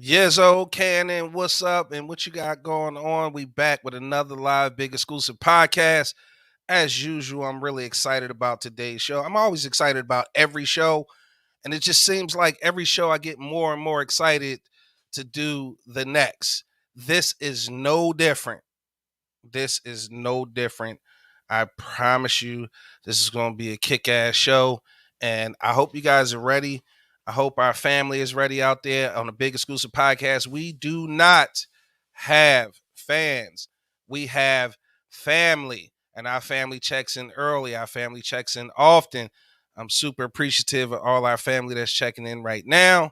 Yizzo, Cannon, what's up and what you got going on? We back with another live big exclusive podcast. As usual, I'm really excited about today's show. I'm always excited about every show, and it just seems like every show I get more and more excited to do the next. This is no different. This is no different. I promise you, this is going to be a kick ass show. And I hope you guys are ready. I hope our family is ready out there on the Big Exclusive Podcast. We do not have fans, we have family. And our family checks in early, our family checks in often. I'm super appreciative of all our family that's checking in right now.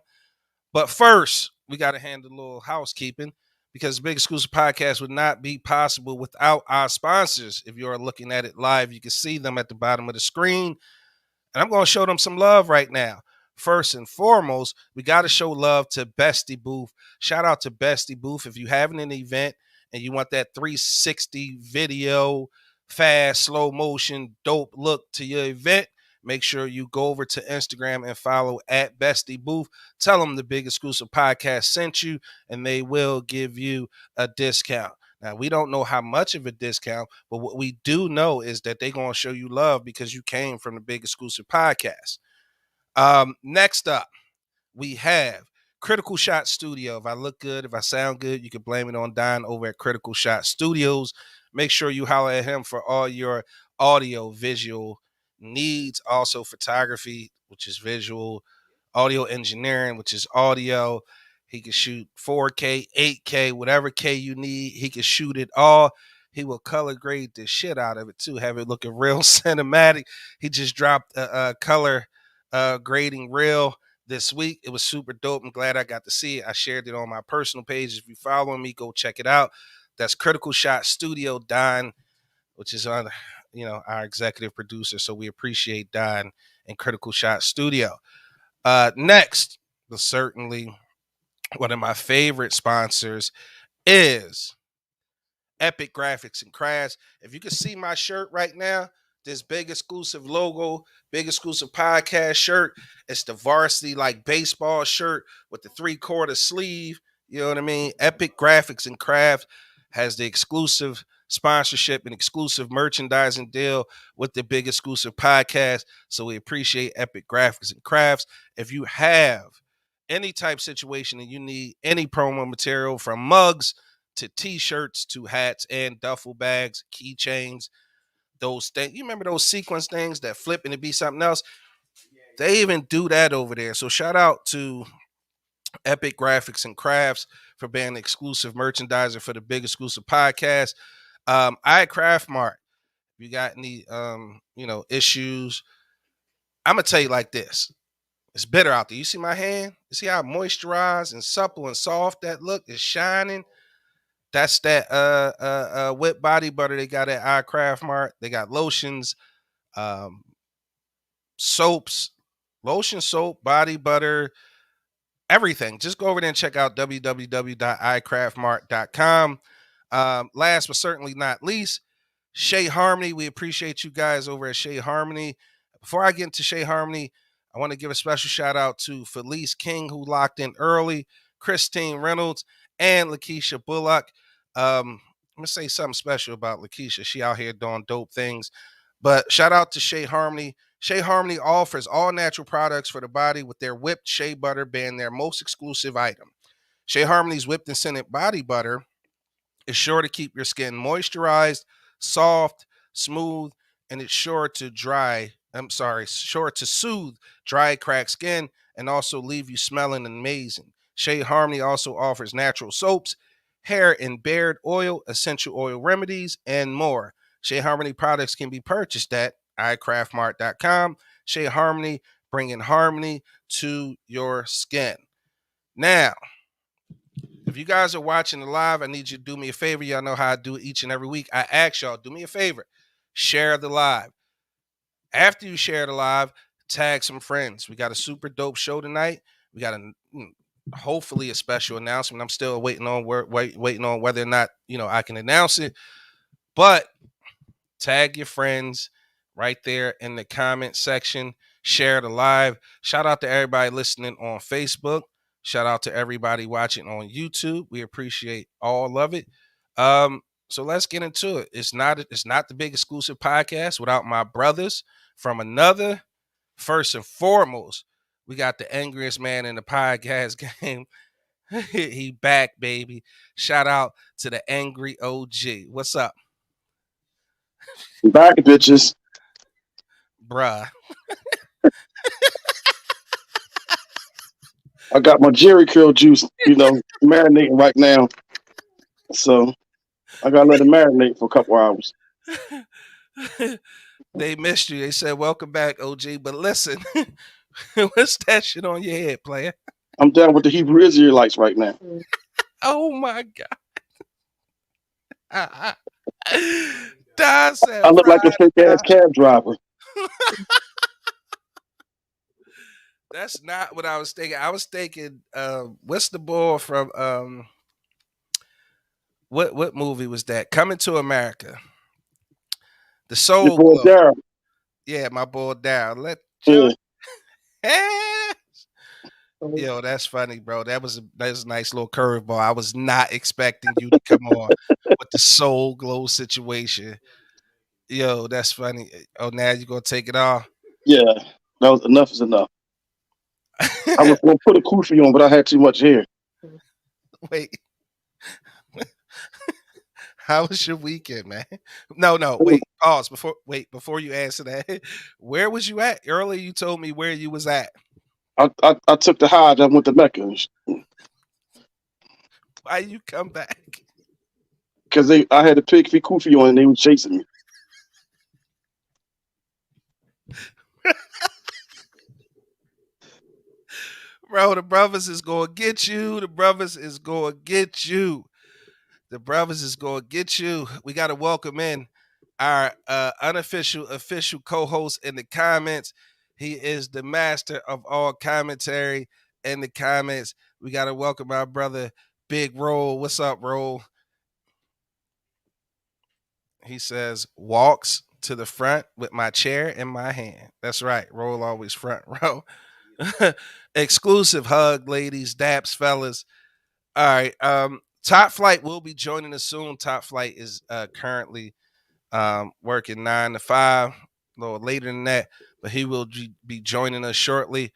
But first, we got to handle a little housekeeping because the Big Exclusive Podcast would not be possible without our sponsors. If you're looking at it live, you can see them at the bottom of the screen. And I'm going to show them some love right now. First and foremost, we got to show love to Bestie Booth. Shout out to Bestie Booth. If you're having an event and you want that 360 video, fast, slow motion, dope look to your event, make sure you go over to Instagram and follow at Bestie Booth. Tell them the Big Exclusive Podcast sent you, and they will give you a discount. Now, we don't know how much of a discount, but what we do know is that they're going to show you love because you came from the Big Exclusive Podcast. Next up, we have Critical Shot Studio. If I look good, if I sound good, you can blame it on Don over at Critical Shot Studios. Make sure you holler at him for all your audio visual needs. Also photography, which is visual, audio engineering, which is audio. He can shoot 4K, 8K, whatever K you need. He can shoot it all. He will color grade the shit out of it too, have it looking real cinematic. He just dropped a color grading reel this week. It was super dope. I'm glad I got to see it. I shared it on my personal page. If you follow me, go check it out. That's Critical Shot Studio, Don, which is on, our executive producer. So we appreciate Don and Critical Shot Studio. Next, but certainly one of my favorite sponsors is Epic Graphics and Crafts. If you can see my shirt right now, this big exclusive logo, big exclusive podcast shirt. It's the varsity like baseball shirt with the 3/4 sleeve. You know what I mean? Epic Graphics and Crafts has the exclusive sponsorship and exclusive merchandising deal with the big exclusive podcast. So we appreciate Epic Graphics and Crafts. If you have any type situation and you need any promo material from mugs to t-shirts to hats and duffel bags, keychains, those things. You remember those sequence things that flip and it be something else? They even do that over there. So shout out to Epic Graphics and Crafts for being an exclusive merchandiser for the big exclusive podcast. I Craft Mart. If you got any issues, I'm gonna tell you like this. It's bitter out there. You see my hand? You see how moisturized and supple and soft that look is shining? That's that whipped body butter they got at iCraft Mart. They got lotions, um, soaps, lotion, soap, body butter, everything. Just go over there and check out www.icraftmart.com. Last but certainly not least, Shea Harmony. We appreciate you guys over at Shea Harmony. Before I get into Shea Harmony, I want to give a special shout out to Felice King, who locked in early, Christine Reynolds, and Lakeisha Bullock. I'm gonna say something special about Lakeisha. She out here doing dope things. But shout out to Shea Harmony. Shea Harmony offers all natural products for the body with their whipped shea butter being their most exclusive item. Shea Harmony's whipped and scented body butter is sure to keep your skin moisturized, soft, smooth, and it's sure to soothe dry, cracked skin and also leave you smelling amazing. Shea Harmony also offers natural soaps, hair and beard oil, essential oil remedies, and more. Shea Harmony products can be purchased at iCraftMart.com. Shea Harmony, bringing harmony to your skin. Now, if you guys are watching the live, I need you to do me a favor. Y'all know how I do it each and every week. I ask y'all, do me a favor, share the live. After you share the live, tag some friends. We got a super dope show tonight. We got hopefully a special announcement. I'm still waiting on whether or not I can announce it. But tag your friends right there in the comment section. Share the live. Shout out to everybody listening on Facebook. Shout out to everybody watching on YouTube. We appreciate all of it. Um, so let's get into it. It's not the big exclusive podcast without my brothers from another. First and foremost, we got the angriest man in the podcast game. He back, baby. Shout out to the angry OG. What's up, Back, bitches. bruh? I got my Jerry curl juice, marinating right now. So I gotta let it marinate for a couple hours. They missed you. They said, "Welcome back, OG." But listen, what's that shit on your head, player? I'm down with the Hebrew Israelites right now. Oh my god. Don said, I look like a "Fried fake ass cab driver. That's not what I was thinking. I was thinking, what's the boy from what movie was that? Coming to America. The Your Soul boy Glow. Daryl. Yeah, my boy down. Let Yeah. Joe. Yo, that's funny, bro. That's a nice little curveball. I was not expecting you to come on with the Soul Glow situation. Yo, that's funny. Oh, now you gonna take it off? Yeah. That was enough is enough. I was gonna put a kufi on, but I had too much hair. Wait. How was your weekend, man? No, wait, pause before you answer that. Where was you at? Earlier you told me where you was at. I took the Hajj. I went to Mecca Why you come back? because I had a pig feet kufi on and they were chasing me. Bro, the brothers is gonna get you. The brothers is gonna get you. The brothers is gonna get you. We gotta welcome in our unofficial official co-host in the comments. He is the master of all commentary in the comments. We gotta welcome our brother Big Roll. What's up, Roll? He says, walks to the front with my chair in my hand. That's right. Roll always front row. Exclusive hug, ladies, daps, fellas. All right. Top Flight will be joining us soon. Top Flight is currently working 9 to 5, a little later than that, but he will be joining us shortly.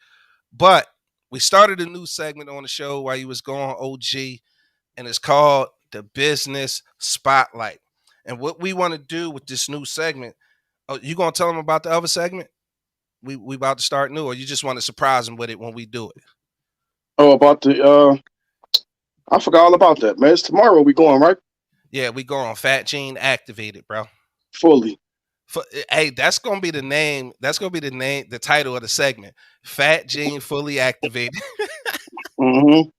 But we started a new segment on the show while he was gone, OG, and it's called the Business Spotlight. And what we want to do with this new segment, oh, you gonna tell them about the other segment? We about to start new, or you just want to surprise them with it when we do it? Oh, about the I forgot all about that, man. It's tomorrow we going, right? Yeah, we go on Fat Gene Activated, bro. Fully. Hey, that's gonna be the name. That's gonna be the name, the title of the segment. Fat Gene Fully Activated. Mm-hmm.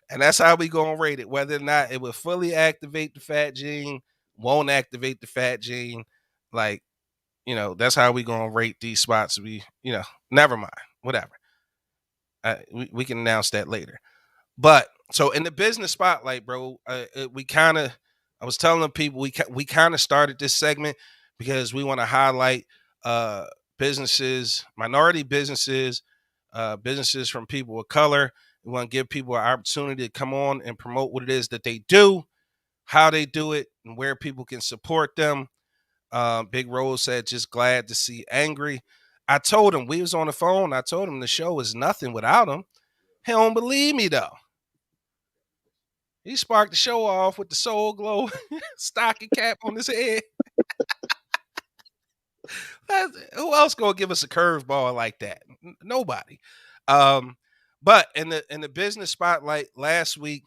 And that's how we gonna rate it. Whether or not it will fully activate the fat gene, won't activate the fat gene. Like, that's how we gonna rate these spots. Never mind. Whatever. We can announce that later. But so in the business spotlight, bro, I was telling people we kind of started this segment because we want to highlight uh, businesses, minority businesses, businesses from people of color. We want to give people an opportunity to come on and promote what it is that they do, how they do it, and where people can support them. Big Rose said, just glad to see Angry. I told him we was on the phone. I told him the show is nothing without him. He don't believe me though. He sparked the show off with the Soul Glow stocking cap on his head. Who else gonna give us a curveball like that? Nobody. Um, but in the business spotlight last week,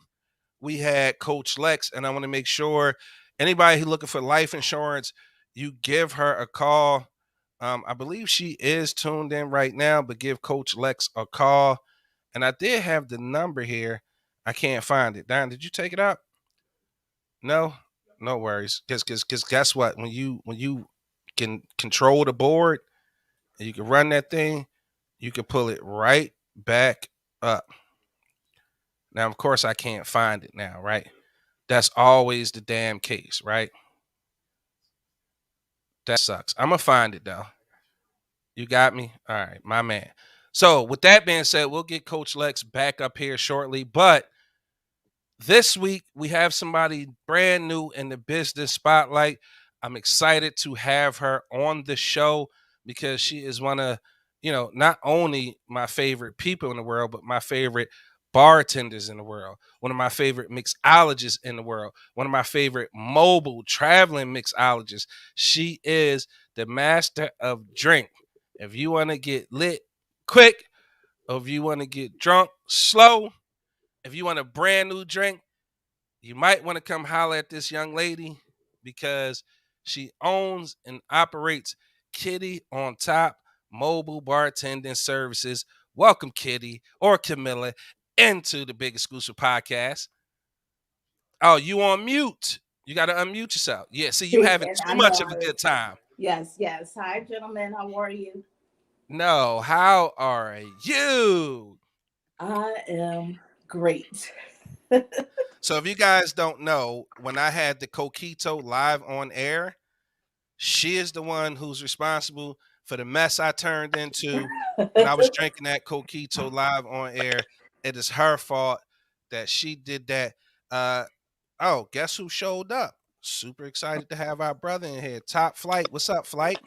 we had Coach Lex, and I want to make sure anybody who looking for life insurance, you give her a call. I believe she is tuned in right now, but give Coach Lex a call. And I did have the number here. I can't find it. Don, did you take it out? No, no worries. Because guess what? When you can control the board and you can run that thing, you can pull it right back up. Now, of course, I can't find it now, right? That's always the damn case, right? That sucks. I'm gonna find it though. You got me? All right, my man. So with that being said, we'll get Coach Lex back up here shortly. But this week we have somebody brand new in the business spotlight. I'm excited to have her on the show because she is one of, not only my favorite people in the world, but my favorite bartenders in the world, one of my favorite mixologists in the world, one of my favorite mobile traveling mixologists. She is the master of drink. If you want to get lit quick, or if you want to get drunk slow, if you want a brand new drink, you might want to come holler at this young lady because she owns and operates Kitty on Top Mobile Bartending Services. Welcome, Kitty or Camilla, into the Big Exclusive Podcast. Oh, you on mute. You got to unmute yourself. Yeah, see, you having And too I much know. of a good time. Yes, yes. Hi, gentlemen. How are you? No, how are you? I am great. So if you guys don't know, when I had the Coquito live on air, she is the one who's responsible for the mess I turned into when I was drinking that Coquito live on air. It is her fault that she did that. Oh, guess who showed up? Super excited to have our brother in here. Top Flight. What's up, Flight?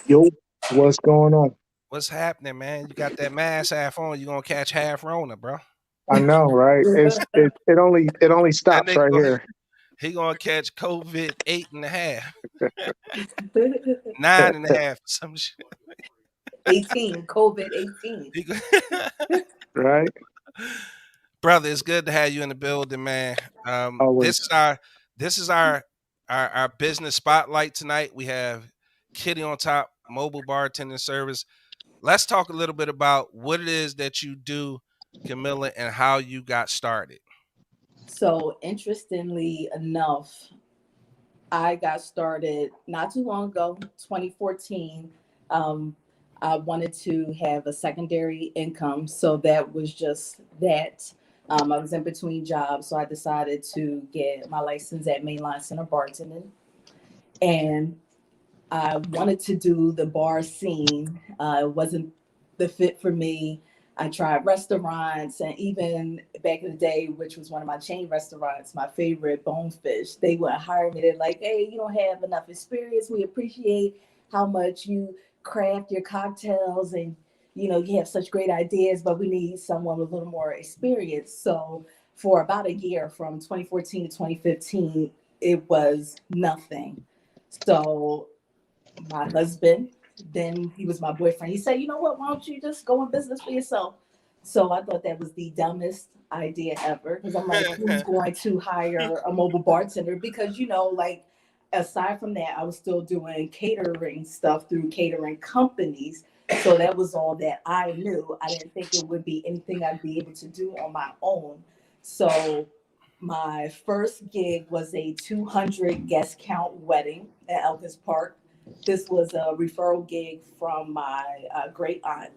Yo, what's going on? What's happening, man? You got that mask half on. You gonna catch half Rona, bro. I know, right? It only That stops right nigga, here. he gonna catch COVID 8.5, 9.5, some shit. 18, COVID 18. He go- Right? Brother, it's good to have you in the building, man. Always. This is our business spotlight tonight. We have Kitty on Top Mobile Bartending Service. Let's talk a little bit about what it is that you do, Camilla, and how you got started. So, interestingly enough, I got started not too long ago, 2014. I wanted to have a secondary income. So, that was just that. I was in between jobs. So, I decided to get my license at Mainline Center Bartending. And I wanted to do the bar scene. It wasn't the fit for me. I tried restaurants, and even back in the day, which was one of my chain restaurants, my favorite, Bonefish, they wouldn't hire me. They're like, "Hey, you don't have enough experience. We appreciate how much you craft your cocktails, and you have such great ideas, but we need someone with a little more experience." So for about a year, from 2014 to 2015, it was nothing. So my husband, then he was my boyfriend, he said, "You know what, why don't you just go in business for yourself?" So I thought that was the dumbest idea ever, because I'm like, who's going to hire a mobile bartender? Because like, aside from that, I was still doing catering stuff through catering companies. So that was all that I knew. I didn't think it would be anything I'd be able to do on my own. So my first gig was a 200 guest count wedding at Elkins Park. This was a referral gig from my great aunt,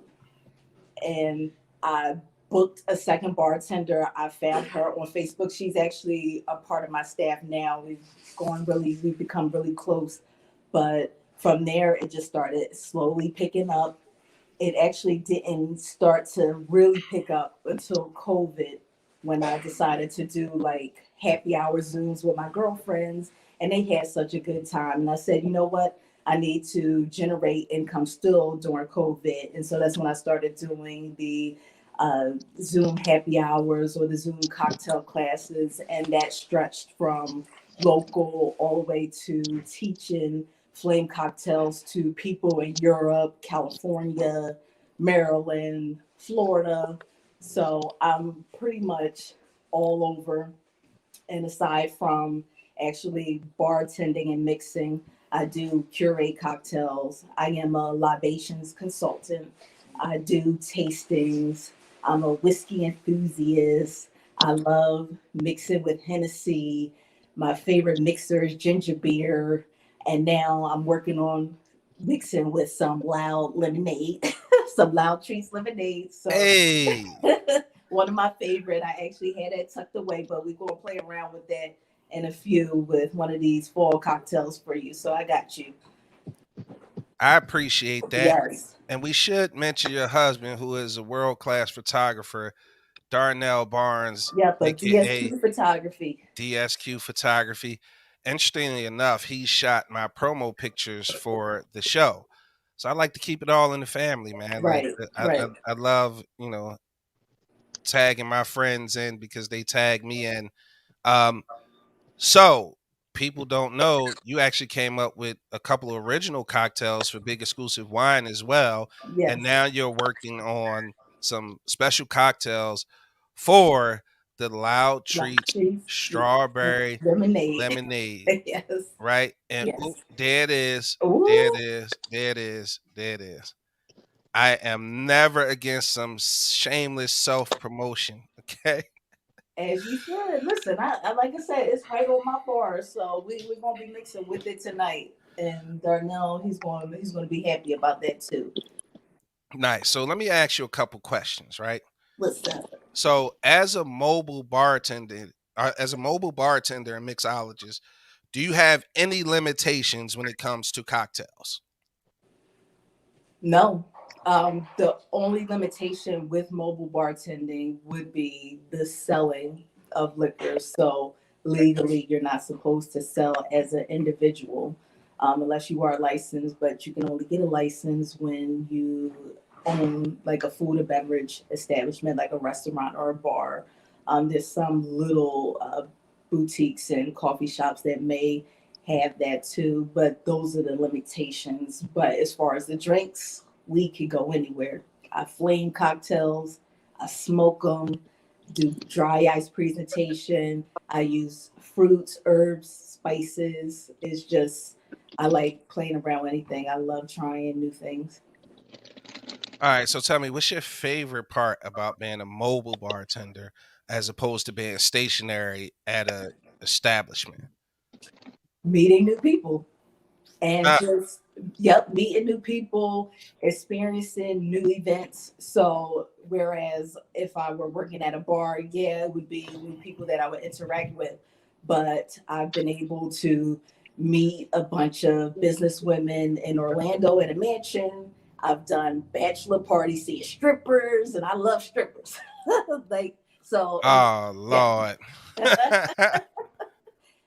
and I booked a second bartender. I found her on Facebook. She's actually a part of my staff now. We've become really close. But from there, it just started slowly picking up. It actually didn't start to really pick up until COVID, when I decided to do like happy hour Zooms with my girlfriends, and they had such a good time. And I said, you know what? I need to generate income still during COVID. And so that's when I started doing the Zoom happy hours or the Zoom cocktail classes. And that stretched from local all the way to teaching flame cocktails to people in Europe, California, Maryland, Florida. So I'm pretty much all over. And aside from actually bartending and mixing, I do curate cocktails. I am a libations consultant. I do tastings. I'm a whiskey enthusiast. I love mixing with Hennessy. My favorite mixer is ginger beer. And now I'm working on mixing with some loud lemonade, some loud treats lemonade. So Hey, one of my favorite. I actually had that tucked away, but we're gonna play around with that in a few with one of these fall cocktails for you. So I got you. I appreciate that. Yes. And we should mention your husband, who is a world-class photographer, Darnell Barnes, Yeah, but aka DSQ photography. DSQ Photography. Interestingly enough, he shot my promo pictures for the show. So I like to keep it all in the family, man. Like Right, I right. I love, tagging my friends in because they tag me in. Um, so people don't know you actually came up with a couple of original cocktails for Big Exclusive Wine as well, and Yes. now you're working on some special cocktails for the Loud Black Treats trees, strawberry lemonade. lemonade, Yes, right? And yes. there it is, there it Ooh, is, there it is, there it is. I am never against some shameless self promotion. Okay. as you should. Listen, I like I said, it's right on my bar, so we're gonna be mixing with it tonight. And Darnell, he's gonna be happy about that too. Nice. So let me ask you a couple questions, right? Listen, So as a mobile bartender and mixologist, do you have any limitations when it comes to cocktails? no. The only limitation with mobile bartending would be the selling of liquor. So legally, you're not supposed to sell as an individual unless you are licensed. But you can only get a license when you own like a food or beverage establishment, like a restaurant or a bar. There's some little boutiques and coffee shops that may have that too, but those are the limitations. But as far as the drinks, we could go anywhere. I flame cocktails, I smoke them, do dry ice presentation. I use fruits, herbs, spices. It's just, I like playing around with anything. I love trying new things. All right. So tell me, what's your favorite part about being a mobile bartender as opposed to being stationary at a establishment? Meeting new people and Uh, just, yep, meeting new people, experiencing new events. So whereas if I were working at a bar, yeah, it would be new people that I would interact with. But I've been able to meet a bunch of business women in Orlando at a mansion. I've done bachelor parties, seeing strippers, and I love strippers. Like so, and oh yeah. Lord.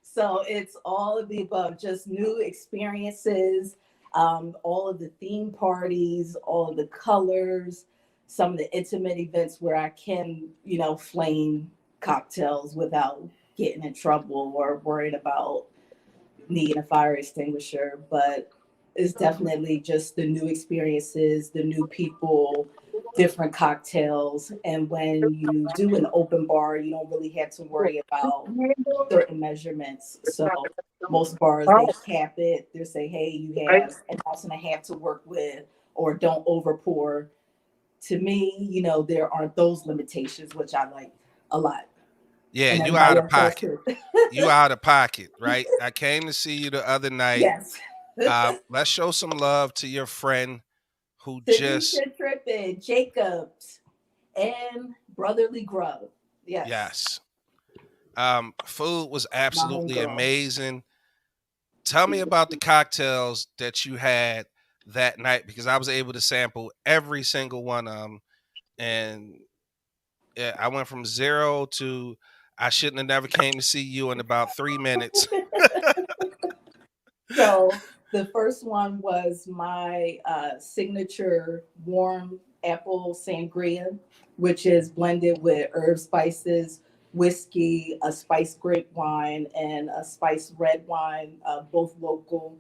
So it's all of the above, just new experiences, all of the theme parties, all of the colors, some of the intimate events where I can, flame cocktails without getting in trouble or worried about needing a fire extinguisher. But it's definitely just the new experiences, the new people, different cocktails. And when you do an open bar, you don't really have to worry about certain measurements. So most bars they cap it. They say, hey, you have an ounce and a half to work with, or don't over pour. To me, there aren't those limitations, which I like a lot. Yeah, And you everybody out of else does pocket. too. You out of pocket, right? I came to see you the other night. Yes. Let's show some love to your friend who just Tanisha Trippin, Jacobs, and Brotherly Grub. Yes. yes. Food was My absolutely homegirl. amazing. Tell me about the cocktails that you had that night because I was able to sample every single one of them, and yeah, I went from zero to I shouldn't have never came to see you in about 3 minutes. So the first one was my signature warm apple sangria, which is blended with herb spices, whiskey, a spiced grape wine, and a spiced red wine, both local.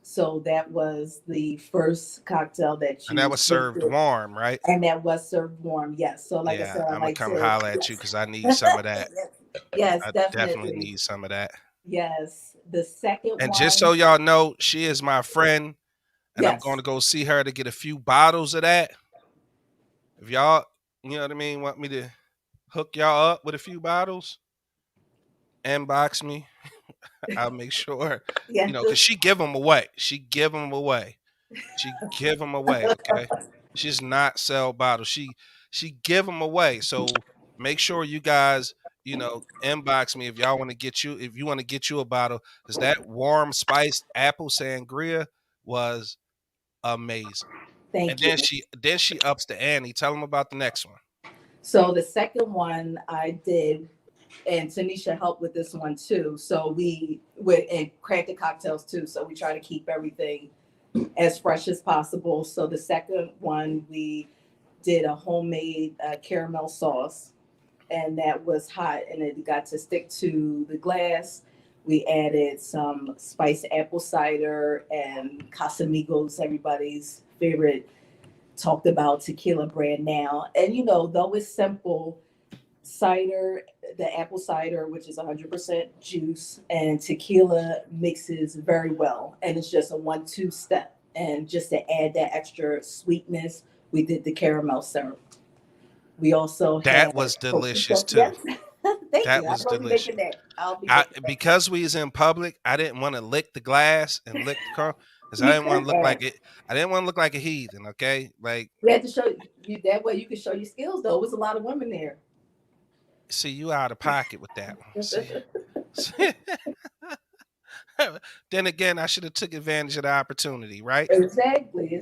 So that was the first cocktail that And that you was served tasted, warm, right? and that was served warm. Yes. So like I Yeah, said, I I'm gonna like come to, holler at you yes, because I need some of that. yes, yes, I definitely definitely, need some of that. yes. The second And just so one, y'all know, she is my friend, and I'm going yes. to go see her to get a few bottles of that. If y'all, you know what I mean, want me to hook y'all up with a few bottles, inbox me. I'll make sure, Yes. because she give them away. She give them away. She give them away. Okay, she's not sell bottles. She give them away. So make sure you guys, inbox me if y'all want to get you if you want to get you a bottle because that warm spiced apple sangria was amazing. Thank And you. then she ups the ante. Tell them about the next one. So the second one I did, and Tanisha helped with this one too. So we went and cracked the cocktails too. So we try to keep everything as fresh as possible. So the second one, we did a homemade caramel sauce, and that was hot, and it got to stick to the glass. We added some spiced apple cider and Casamigos, everybody's favorite talked about tequila brand now. And though it's simple, cider, the apple cider, which is 100% juice, and tequila mixes very well. And it's just a 1-2 step. And just to add that extra sweetness, we did the caramel syrup. We also had That was delicious too. Yes. Thank That you. was I'll be delicious. making that. I'll be making that. Because we was in public, I didn't want to lick the glass and lick the car because I didn't want to look like it. I didn't want to look like a heathen. Okay, like we had to show you that way you could show your skills. Though it was a lot of women there. see, you out of pocket with that one. See? Then again, I should have took advantage of the opportunity, right? Exactly.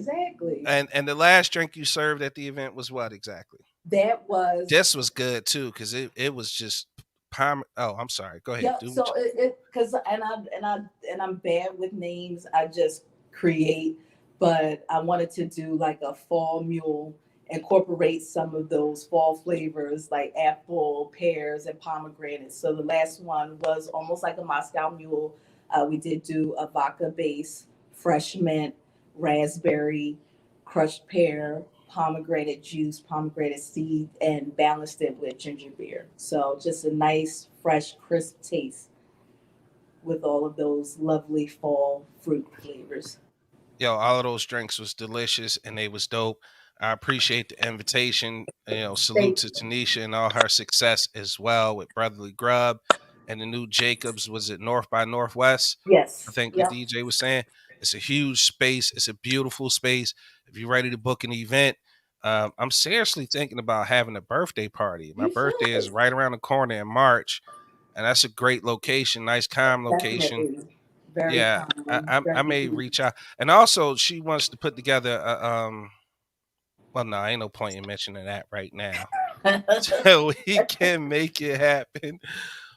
And the last drink you served at the event was what exactly? That was This was good too because it was just palm. Oh, I'm sorry. Go ahead. yeah. So it because I'm bad with names. I just create, but I wanted to do like a fall mule, incorporate some of those fall flavors like apple, pears, and pomegranate. So the last one was almost like a Moscow mule. We did do a vodka base, fresh mint, raspberry, crushed pear, pomegranate juice, pomegranate seed, and balanced it with ginger beer. So just a nice, fresh, crisp taste with all of those lovely fall fruit flavors. Yo, all of those drinks was delicious and they was dope. I appreciate the invitation. Salute to Tanisha and all her success as well with Brotherly Grub and the new Jacobs. Was it North by Northwest? Yes. I think the DJ was saying it's a huge space. It's a beautiful space. If you're ready to book an event, I'm seriously thinking about having a birthday party. My birthday is right around the corner in March, and that's a great location, nice calm location. Definitely. Very Yeah, calm. I may reach out, and also she wants to put together a. Well, no, ain't no point in mentioning that right now. So we can make it happen.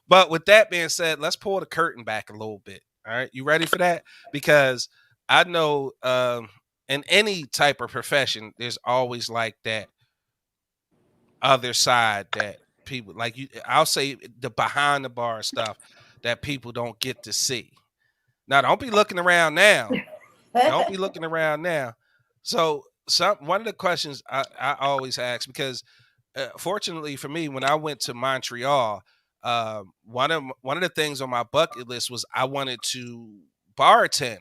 But with that being said, let's pull the curtain back a little bit. All right, you ready for that? Because I know in any type of profession, there's always like that other side that people like you. I'll say the behind the bar stuff that people don't get to see. Now, don't be looking around now. Don't be looking around now. So, one of the questions I always ask because, fortunately for me, when I went to Montreal, one of the things on my bucket list was I wanted to bartend,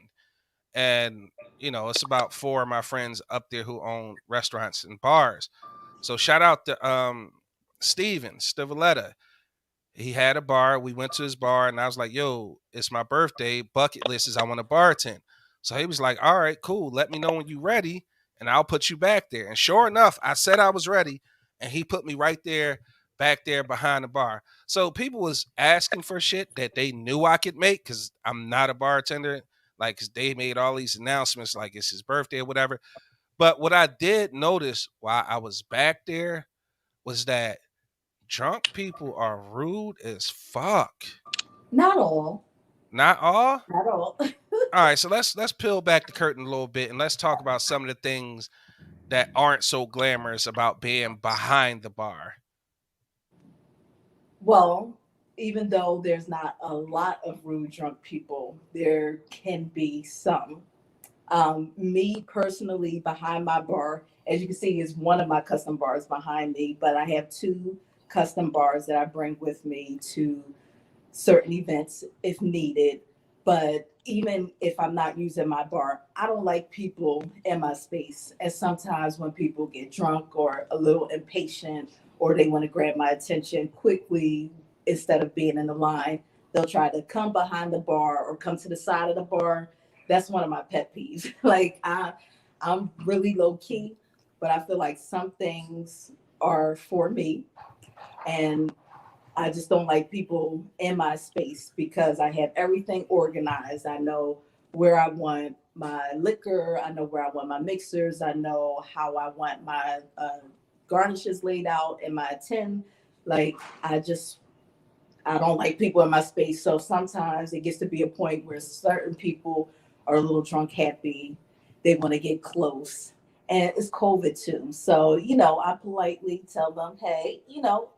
and it's about 4 of my friends up there who own restaurants and bars. So shout out to Steven Stivaletta. He had a bar. We went to his bar, and I was like, "Yo, it's my birthday. Bucket list is I want to bartend." So he was like, "All right, cool. Let me know when you're ready, and I'll put you back there." And sure enough, I said I was ready, and he put me right there, back there behind the bar. So people was asking for shit that they knew I could make because I'm not a bartender. Like 'cause they made all these announcements, like it's his birthday or whatever. But what I did notice while I was back there was that drunk people are rude as fuck. Not all. Not all? Not all. All right, so let's peel back the curtain a little bit and let's talk about some of the things that aren't so glamorous about being behind the bar. Well, even though there's not a lot of rude drunk people, there can be some. Me personally, behind my bar, as you can see, is one of my custom bars behind me, but I have 2 custom bars that I bring with me to certain events if needed. But even if I'm not using my bar, I don't like people in my space. And sometimes when people get drunk or a little impatient or they want to grab my attention quickly instead of being in the line, they'll try to come behind the bar or come to the side of the bar. That's one of my pet peeves. Like I'm really low key, but I feel like some things are for me, and I just don't like people in my space because I have everything organized. I know where I want my liquor. I know where I want my mixers. I know how I want my garnishes laid out in my tin. Like I don't like people in my space. So sometimes it gets to be a point where certain people are a little drunk happy. They want to get close. And it's COVID too. So, I politely tell them, hey,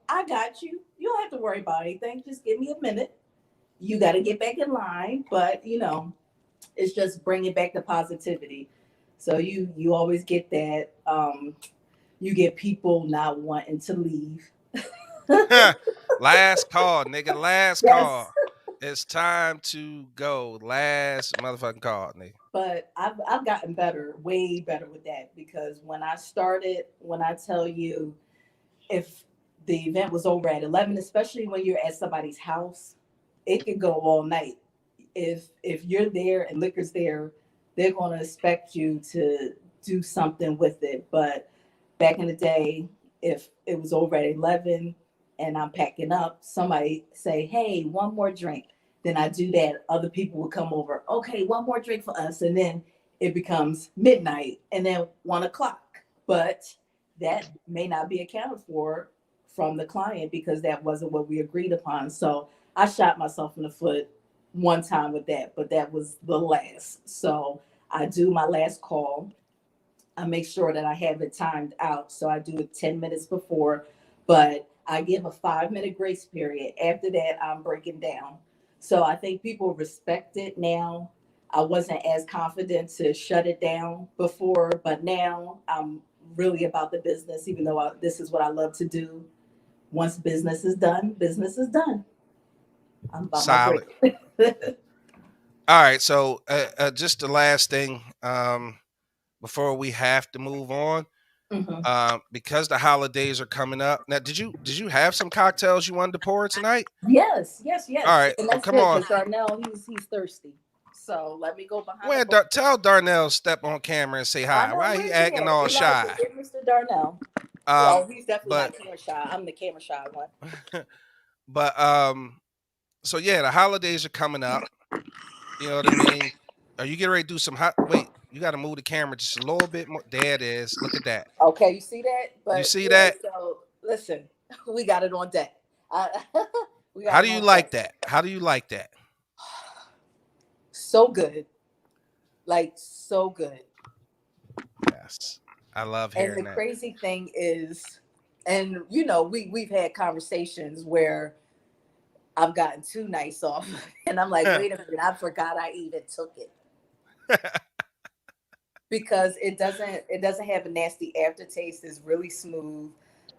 I got you. You don't have to worry about anything. Just give me a minute. You got to get back in line. But, it's just bringing back the positivity. So you always get that. You get people not wanting to leave. Last call, nigga. Last Yes. call. It's time to go. Last motherfucking call, nigga. But I've gotten better, way better with that, because when I started, when I tell you, if the event was over at 11, especially when you're at somebody's house, it could go all night. If you're there and liquor's there, they're going to expect you to do something with it. But back in the day, if it was over at 11 and I'm packing up, somebody say, hey, one more drink. Then I do that. Other people will come over. Okay, one more drink for us. And then it becomes midnight and then 1:00. But that may not be accounted for from the client because that wasn't what we agreed upon. So I shot myself in the foot one time with that, but that was the last. So I do my last call. I make sure that I have it timed out. So I do it 10 minutes before, but I give a 5-minute grace period. After that, I'm breaking down. So I think people respect it now. I wasn't as confident to shut it down before, but now I'm really about the business, even though this is what I love to do. Once business is done, business is done. I'm about Solid. my break. All right. So just the last thing before we have to move on. Because the holidays are coming up. Now, did you have some cocktails you wanted to pour tonight? Yes. All right, And that's come good on. because Darnell, he's thirsty. So let me go behind. Well, tell Darnell step on camera and say hi. Why he acting all shy? Get Mr. Darnell. He's definitely not camera shy. I'm the camera shy one. But so yeah, the holidays are coming up. You know what I mean? Are you getting ready to do some hot? Wait, you got to move the camera just a little bit more. There it is. Look at that. Okay, you see that? But you see that? So listen, we got it on deck. How do you like that? How do you like that? So good, like so good. Yes, I love hearing that. And the crazy thing is, and we've had conversations where I've gotten too nice off, and I'm like, wait a minute, I forgot I even took it. Because it doesn't have a nasty aftertaste. It's really smooth.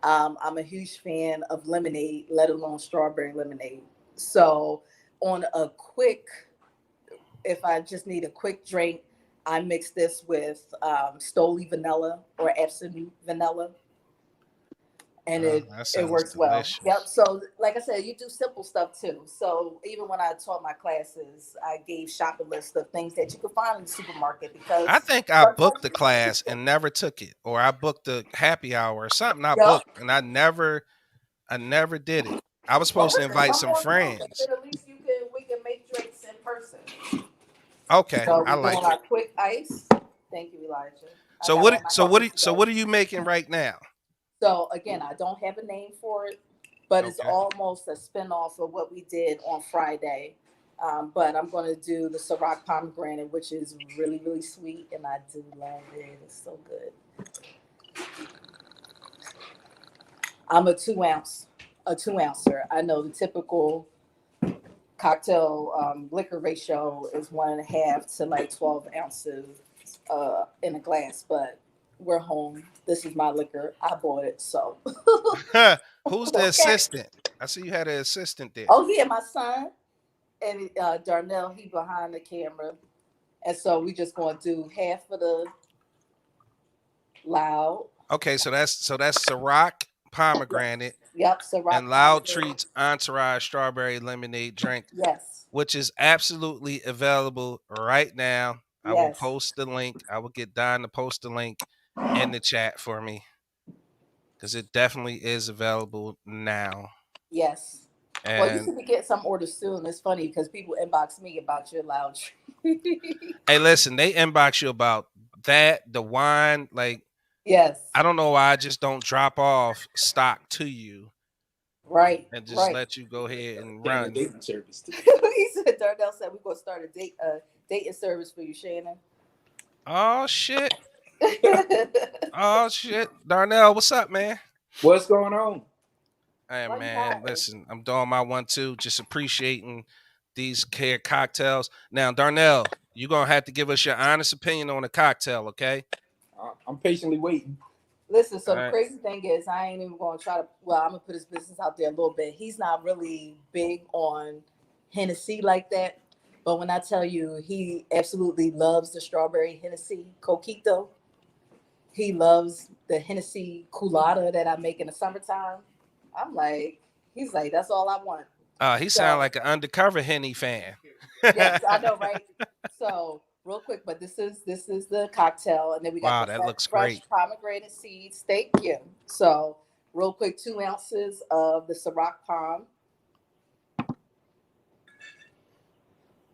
I'm a huge fan of lemonade, let alone strawberry lemonade. So on a quick, if I just need a quick drink, I mix this with Stoli vanilla or Absolute vanilla. And it works well. Yep. So like I said, you do simple stuff too. So even when I taught my classes, I gave shop a list of things that you could find in the supermarket, because I think I booked the class and never took it, or I booked the happy hour or something. I booked and I never did it. I was supposed to invite some friends. At least we can make drinks in person. Okay, so I like it. Quick ice. Thank you, Elijah. So what are you making right now? So again, I don't have a name for it, but it's almost a spinoff of what we did on Friday. But I'm going to do the Ciroc pomegranate, which is really, really sweet, and I do love it. It's so good. I'm a 2-ouncer. I know the typical cocktail liquor ratio is 1.5 to like 12 ounces in a glass, but we're home. This is my liquor. I bought it, so. Who's the assistant? I see you had an assistant there. Oh yeah, my son and Darnell. He behind the camera, and so we just going to do half of the Loud. Okay, so that's Ciroc pomegranate. Yep, Ciroc. And Loud Treats Entourage Strawberry Lemonade drink. Yes. Which is absolutely available right now. I will post the link. I will get Don to post the link in the chat for me, because it definitely is available now. Yes. Well, you And should be getting some orders soon. It's funny because people inbox me about your lounge. hey, listen, they inbox you about that, the wine. Like, Yes. I don't know why I just don't drop off stock to you Right. and just Right. let you go ahead and Damn, run. dating service too. He said Darnell said we're gonna start a dating service for you, Shannon. Oh shit. Oh shit. Darnell, what's up, man? What's going on? Hey Why you man, hiding? listen, I'm doing my one too, just appreciating these care cocktails. Now, Darnell, you're gonna have to give us your honest opinion on the cocktail, okay? I'm patiently waiting. Listen, so All the right. crazy thing is I ain't even gonna try to well, I'm gonna put his business out there a little bit. He's not really big on Hennessy like that. But when I tell you he absolutely loves the strawberry Hennessy coquito, he loves the Hennessy colada that I make in the summertime. I'm like, he's like, that's all I want. He sound So like an undercover Henny fan. yes, I know, right? So real quick, but this is the cocktail, and then we got Wow, the that looks fresh great. pomegranate seeds. Thank you. So real quick, 2 ounces of the Ciroc Palm.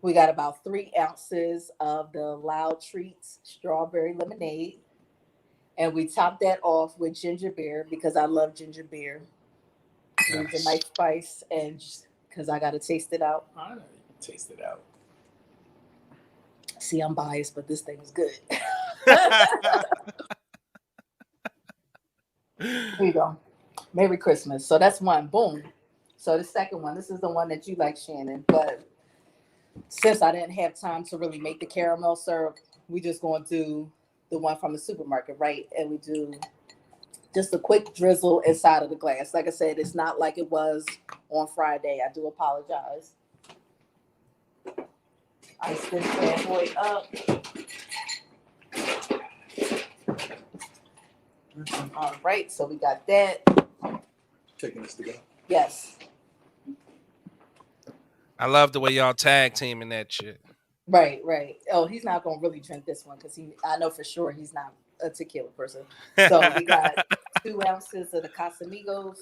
We got about 3 ounces of the Loud Treats strawberry lemonade, and we top that off with ginger beer because I love ginger beer. Needs a Yes. nice spice, and because I got to taste it out. I know. Taste it out. See, I'm biased, but this thing is good. Here you go. Merry Christmas. So that's one. Boom. So the second one, this is the one that you like, Shannon. But since I didn't have time to really make the caramel syrup, we just going to do the one from the supermarket, right? And we do just a quick drizzle inside of the glass. Like I said, it's not like it was on Friday. I do apologize. Ice this bad boy up. All right, so we got that. Taking this to go. Yes. I love the way y'all tag teaming that shit. Right, right. Oh, he's not gonna really drink this one because I know for sure he's not a tequila person. So we got 2 ounces of the Casamigos.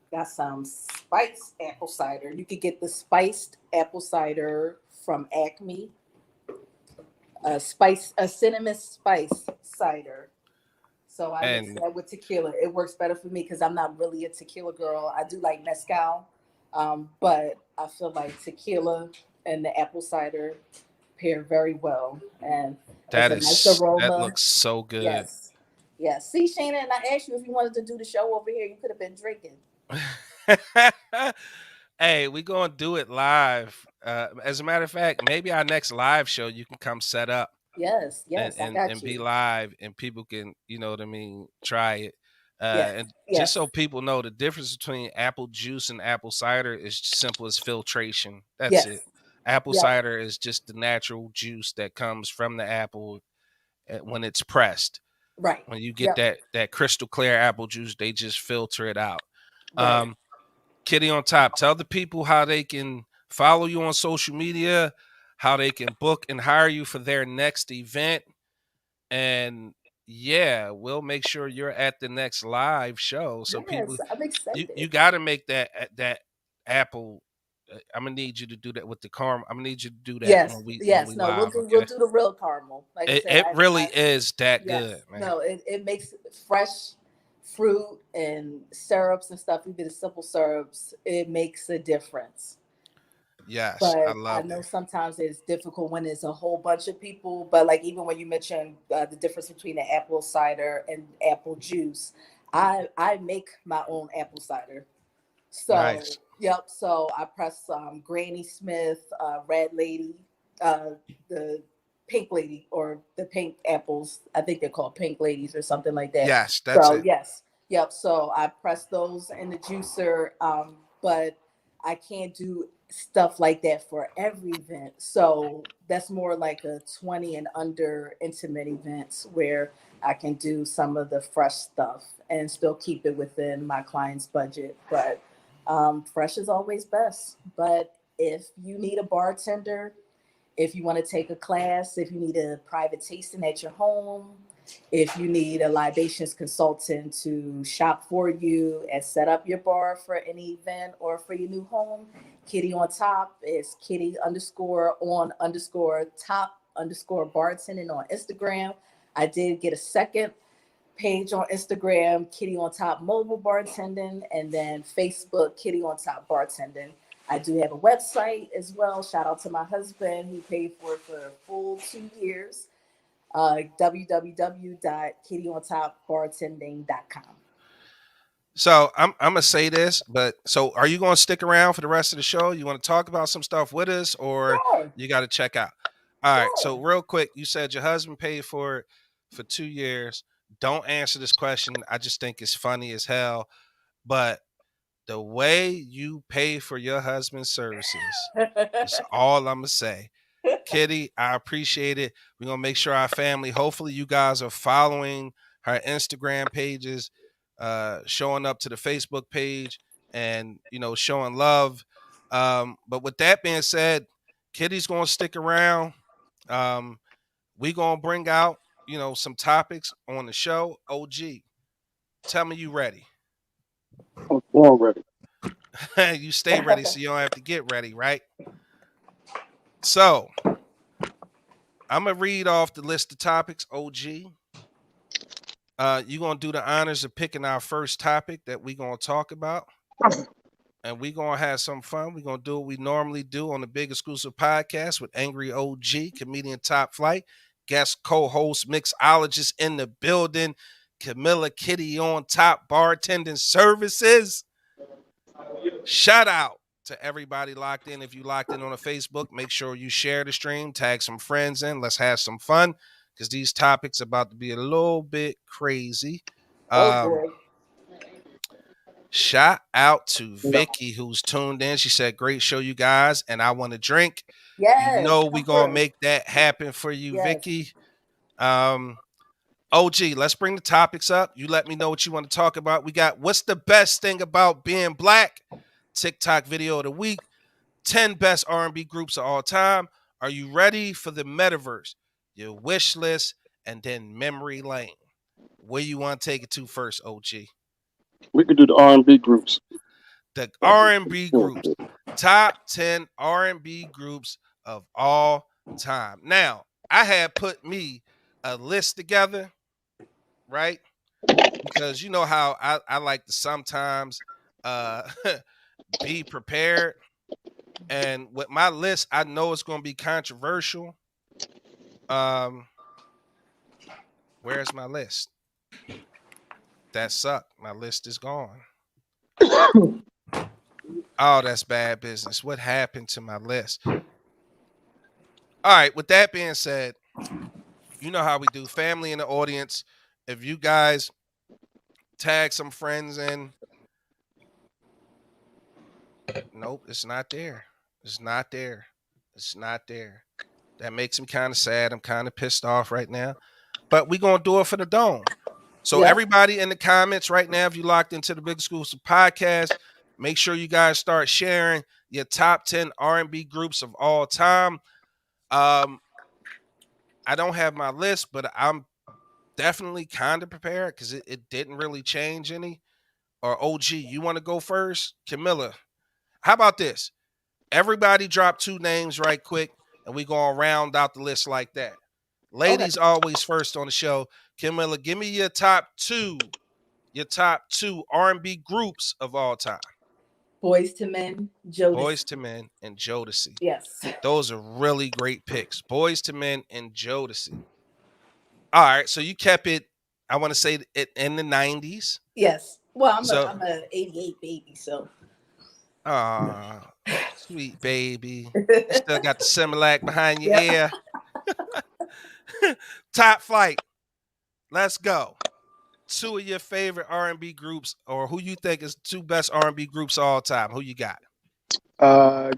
Got some spiced apple cider. You could get the spiced apple cider from Acme. A cinnamon spice cider. So I mix And that with tequila. It works better for me because I'm not really a tequila girl. I do like mezcal, but I feel like tequila and the apple cider pair very well, and that it's a nice is that aroma. looks so good. Yes, yes. See, Shayna, and I asked you if you wanted to do the show over here. You could have been drinking. Hey, we gonna do it live. As a matter of fact, maybe our next live show you can come set up Yes, and yes. I and, got and be you. live and people can, you know what I mean, try it. Yes, And just yes, so people know the difference between apple juice and apple cider is simple as filtration. That's it. yes. Apple Yep. cider is just the natural juice that comes from the apple when it's pressed. Right. When you get Yep. that crystal clear apple juice, they just filter it out. Right. Kitty on top, tell the people how they can follow you on social media, how they can book and hire you for their next event. And yeah, we'll make sure you're at the next live show. So people, Yes, I'm you excited. got to make that apple. I'm gonna need you to do that with the caramel. I'm gonna need you to do that Yes, when we yes. No, live. we'll Okay, do the real caramel. Like I it, said, it really is that yes. good, man. No, it makes fresh fruit and syrups and stuff, even the simple syrups, it makes a difference. Yes, I But I love know it. sometimes it's difficult when it's a whole bunch of people. But like even when you mentioned the difference between the apple cider and apple juice, I make my own apple cider. So Nice. yep. So I press Granny Smith, Red Lady, uh, the Pink Lady, or the pink apples. I think they're called Pink Ladies or something like that. Yes, that's So it. yes, yep. So I press those in the juicer, but I can't do stuff like that for every event. So that's more like a 20 and under intimate events where I can do some of the fresh stuff and still keep it within my client's budget. But fresh is always best. But if you need a bartender, if you want to take a class, if you need a private tasting at your home, If you need a libations consultant to shop for you and set up your bar for any event or for your new home, Kitty on Top is Kitty_on_top_bartending on Instagram. I did get a second page on Instagram, Kitty on Top Mobile Bartending, and then Facebook, Kitty on Top Bartending. I do have a website as well. Shout out to my husband who paid for it for a full 2 years. www.kittyontopbartending.com. So I'm gonna say this, but so are you gonna stick around for the rest of the show? You want to talk about some stuff with us, or Sure. you got to check out? All right. So Sure. real quick, you said your husband paid for it for 2 years. Don't answer this question. I just think it's funny as hell. But the way you pay for your husband's services is all I'm gonna say. Kitty, I appreciate it. We're gonna make sure our family, hopefully you guys are following her Instagram pages, showing up to the Facebook page and showing love. But with that being said, Kitty's gonna stick around. We're gonna bring out, some topics on the show. OG, tell me you ready. I'm born ready. You stay ready so you don't have to get ready, right? So I'm gonna read off the list of topics. OG, you're gonna do the honors of picking our first topic that we're gonna talk about, and we're gonna have some fun. We're gonna do what we normally do on the Big Exclusive Podcast with Angry OG, comedian Top Flight, guest co-host, mixologist in the building, Camilla Kitty on Top Bartending Services. Shout out to everybody locked in. If you locked in on a Facebook, make sure you share the stream, tag some friends in. Let's have some fun because these topics about to be a little bit crazy. Boy. Shout out to Vicky who's tuned in. She said, "Great show, you guys, and I want to drink." Yes. You know we come gonna through. make that happen for you, Yes. Vicky. OG, let's bring the topics up. You let me know what you want to talk about. We got what's the best thing about being black? TikTok video of the week. 10 best R&B groups of all time. Are you ready for the metaverse? Your wish list, and then memory lane. Where you want to take it to first, OG? We could do the R&B groups. The R&B groups. Top 10 R&B groups of all time. Now, I had put me a list together, right? Because you know how I like to sometimes be prepared. And with my list, I know it's going to be controversial. Where's my list? That sucked. My list is gone. Oh, that's bad business. What happened to my list? All right. With that being said, you know how we do. Family in the audience. If you guys tag some friends in. Nope, it's not there. It's not there. It's not there. That makes me kind of sad. I'm kind of pissed off right now. But we're going to do it for the dome. So everybody in the comments right now, if you locked into the Big Exclusive Podcast, make sure you guys start sharing your top 10 R&B groups of all time. I don't have my list, but I'm definitely kind of prepared because it didn't really change any. Or OG, you want to go first? Camilla, how about this? Everybody drop 2 names right quick, and we going to round out the list like that. Ladies always first on the show. Camilla, give me your top 2 R&B groups of all time. Boyz II Men, Jodeci. Boyz II Men and Jodeci. Yes. Those are really great picks. Boyz II Men and Jodeci. All right, so you kept it, I want to say it in the 90s. Yes. Well, I'm a 88 baby, so. Ah, sweet baby. You still got the Similac behind your ear. Top Flight. Let's go. 2 of your favorite R&B groups, or who you think is 2 best R&B groups of all time. Who you got?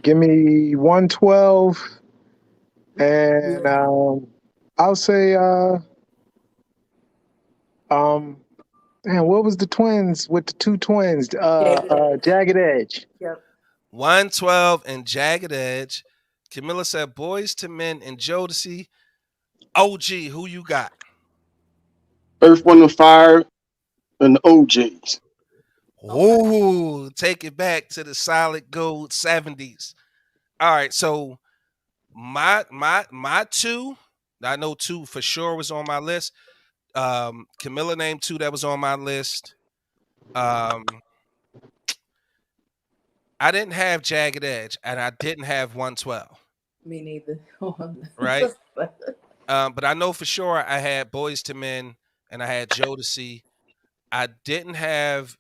Give me 112, and I'll say man, what was the twins with the 2 twins? Jagged Edge. Yep. 112 and Jagged Edge. Camilla said Boyz II Men and Jodeci. OG, who you got? Earth, Wind and Fire, and the OJs. Ooh, take it back to the solid gold 70s. All right, so my two, I know two for sure was on my list. Camilla named two that was on my list. I didn't have Jagged Edge, and I didn't have 112. Me neither. Right. But I know for sure I had Boys to Men and I had Jodeci. I didn't have,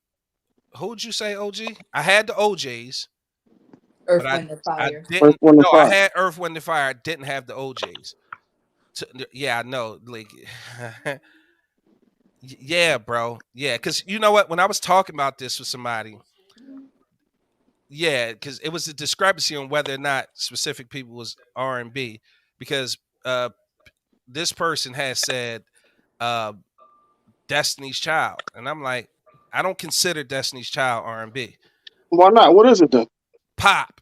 who'd you say, OG? I had the OJs, Earth, but Wind, and I Fire. Earth, didn't. Wind and No, I Fire. had Earth, Wind and Fire. I didn't have the OJs. Yeah, I know. Like, yeah, bro. Yeah, because you know what? When I was talking about this with somebody, yeah, because it was a discrepancy on whether or not specific people was R&B, because this person has said Destiny's Child, and I'm like, I don't consider Destiny's Child R&B. Why not? What is it then? Pop.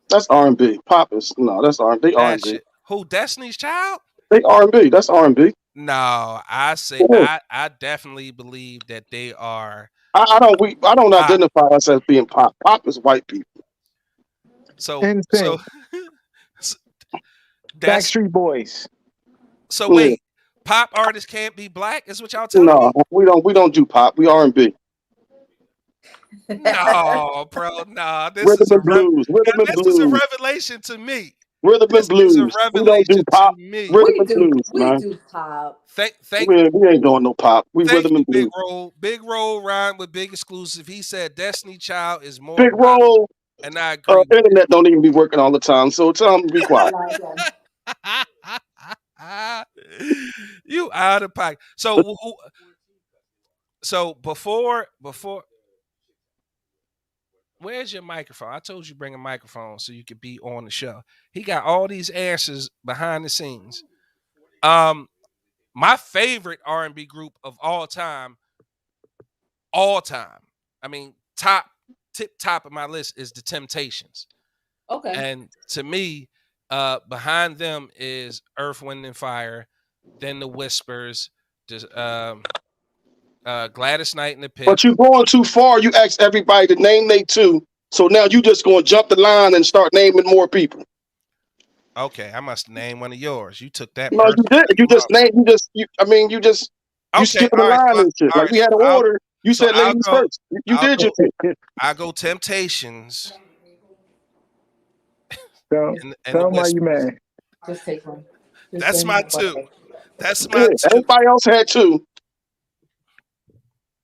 That's R&B. Pop is that's R&B. That R&B. shit. Who? Destiny's Child? They R&B. That's R&B. No, I say Yeah. I definitely believe that they are I don't pop. identify us as being pop. Pop is white people. So Insane. that's Backstreet Boys. so Yeah. wait, pop artists can't be black, is what y'all telling No, me? we don't do pop. We R&B. No, bro, no. This Rhythm is a and blues. Rhythm and this is a blues. revelation to me. Rhythm This and blues. is a We don't do revelation pop. to me. Rhythm and blues, we man. do pop. Thank We ain't doing no pop. We Thank rhythm you, and Big blues. Roll. Big Roll rhymed with Big Exclusive. He said Destiny Child is more Big pop, Roll. and I agree with Internet don't even be working all the time, so tell them to be quiet. it. You out of pocket. So before where's your microphone? I told you bring a microphone so you could be on the show. He got all these answers behind the scenes. My favorite R&B group of all time. I mean, tip top of my list is the Temptations. Okay. And to me, behind them is Earth, Wind and Fire, then the Whispers, Gladys Knight and the Pips. But you going too far. You asked everybody to name they two, so now you just going to jump the line and start naming more people. Okay, I must name one of yours. You took that. No, you didn't. You just named. You Okay, skipping the all right, line so and shit. all Like right, we had so an order. You so said I'll ladies go- first. You I'll did your go- thing. I go Temptations So and the tell them why Whispers. you mad. Just take one. Just That's take my one. two. That's Yeah, my two. everybody else had two.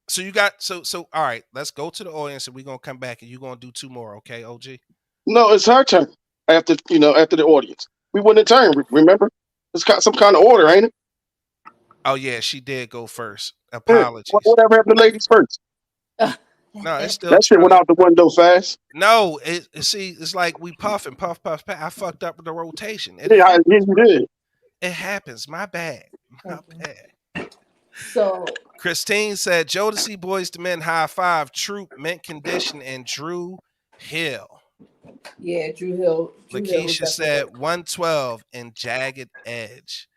So you got so all right, let's go to the audience and we're gonna come back and you're gonna do two more, okay, OG? No, it's her turn after after the audience. We went in turn. Remember, it's got some kind of order, ain't it? Oh yeah, she did go first. Yeah. Apologies. Whatever happened to ladies first? No, it's still That shit went true. out the window fast. No, see, it's like we puff, puff, puff. I fucked up with the rotation. Yeah, you did. It happens. My bad. My bad. So Christine said Jodeci, Boys to Men, High Five, Troop, Mint Condition, and Drew Hill. yeah, Drew Hill. Lakeisha said 112 and Jagged Edge.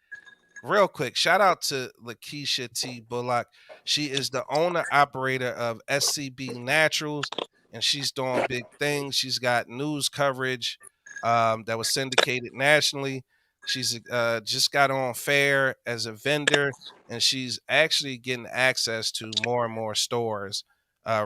Real quick, shout out to Lakeisha T. Bullock. She is the owner operator of SCB Naturals, and she's doing big things. She's got news coverage that was syndicated nationally. She's just got on Fair as a vendor, and she's actually getting access to more and more stores,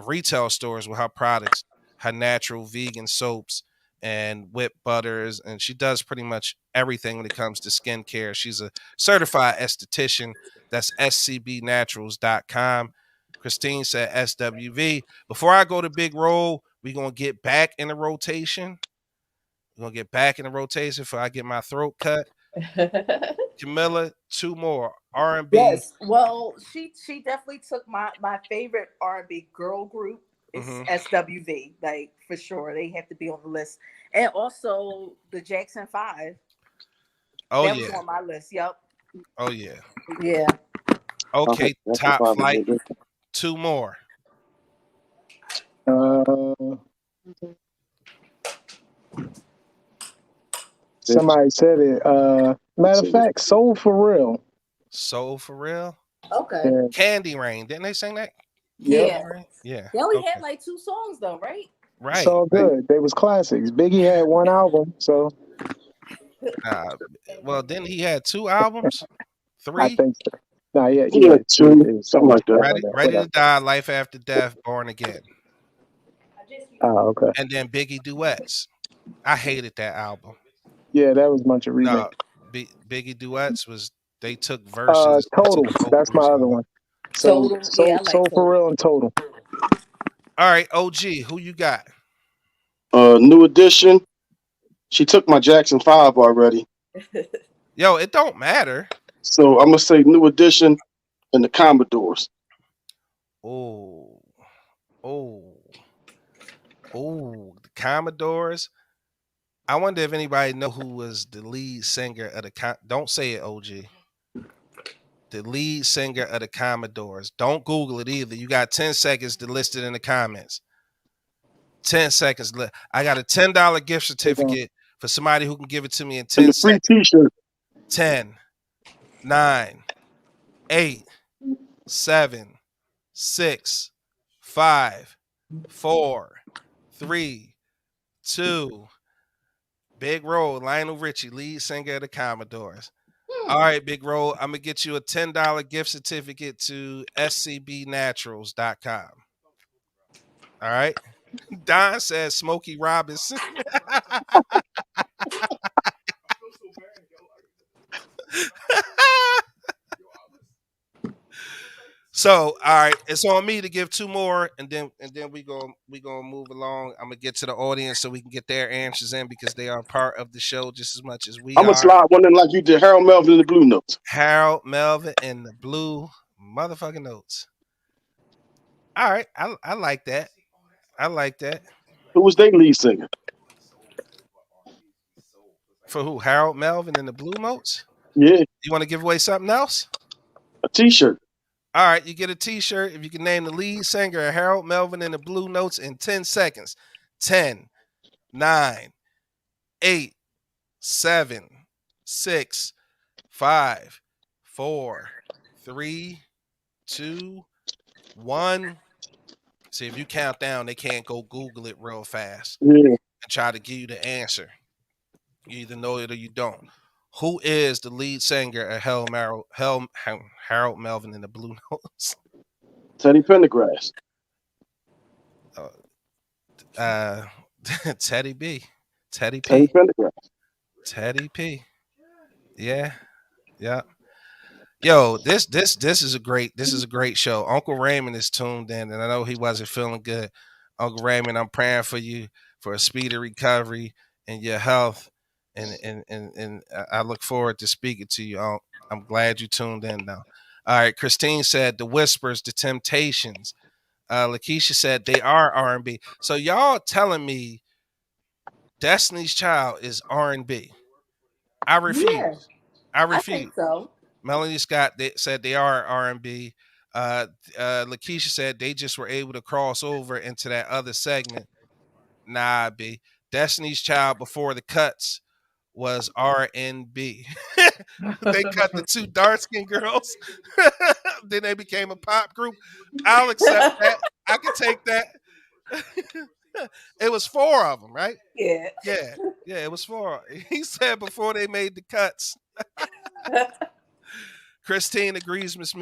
retail stores with her products, her natural vegan soaps and whip butters, and she does pretty much everything when it comes to skincare. She's a certified esthetician. That's scbnaturals.com. Christine said SWV. Before I go to Big Roll, we're going to get back in the rotation. We're going to get back in the rotation before I get my throat cut. Camilla, two more. R&B. Yes. Well, she definitely took my favorite R&B girl group. It's SWV, like for sure. They have to be on the list. And also the Jackson 5. Oh, that yeah. was on my list. Yep. Oh, yeah. Yeah. Okay, That's Top the Flight. problem. Two more. Somebody said it. Matter of fact, Soul for Real. Soul for Real? Okay. Yeah. Candy Rain. Didn't they sing that? Yep. Yeah. Right? Yeah. They only Okay. had like 2 songs though, right? Right. It's all Right. good. They was classics. Biggie had one album, so Well, then he had 2 albums, I 3. think so. No, yeah, Yeah, yeah, two, something like that. Ready to Die, Life After Death, Born Again, Oh, okay. and then Biggie duets. I hated that album. Yeah, that was a bunch of remix. No, Biggie duets was they took verses. Total. took That's my vocals other out. one. So, Total. Yeah, I like Soul Total. for Real and Total. All right, OG, who you got? New Edition. She took my Jackson 5 already. Yo, it don't matter. So I'm gonna say New Edition and the Commodores. Oh, the Commodores. I wonder if anybody know who was the lead singer of the. Don't say it, OG. The lead singer of the Commodores. Don't Google it either. You got 10 seconds to list it in the comments. 10 seconds. I got a $10 gift certificate for somebody who can give it to me in 10 And the free seconds. T-shirt. 10, 9, 8, 7, 6, 5, 4, 3, 2. Big Roll, Lionel Richie, lead singer of the Commodores. All right, Big Roll, I'm going to get you a $10 gift certificate to scbnaturals.com. All right. Don says Smokey Robinson. So, all right, it's on me to give 2 more, and then we gonna move along. I'm gonna get to the audience so we can get their answers in because they are part of the show just as much as we I'm gonna are. slide one in like you did Harold Melvin and the Blue Notes. Harold Melvin and the Blue motherfucking Notes. All right, I like that. I like that. Who was their lead singer? For who? Harold Melvin and the Blue Notes? Yeah, You want to give away something else? a T-shirt. All right, you get a T-shirt if you can name the lead singer of Harold Melvin and the Blue Notes in 10 seconds. 10, 9, 8, 7, 6, 5, 4, 3, 2, 1. See, if you count down, they can't go Google it real fast Yeah, and try to give you the answer. You either know it or you don't. Who is the lead singer of Harold Melvin and the Blue Notes? Teddy Pendergrass. Teddy B. Teddy Teddy P. Pendergrass. Teddy P. Yeah. Yeah. Yo, this is a great show. Uncle Raymond is tuned in, and I know he wasn't feeling good. Uncle Raymond, I'm praying for you for a speedy recovery and your health, and I look forward to speaking to you. I'm glad you tuned in now. All right, Christine said the Whispers, the Temptations. Lakeisha said they are R&B. So y'all telling me Destiny's Child is R&B? I refuse. Yeah, I I refuse. think so. Melanie Scott said they are R&B. Lakeisha said they just were able to cross over into that other segment. Nah, B. Destiny's Child before the cuts was R&B. They cut the 2 dark skinned girls. Then they became a pop group. I'll accept that. I can take that. It was 4 of them, right? Yeah. Yeah, it was 4. He said before they made the cuts. Christine agrees with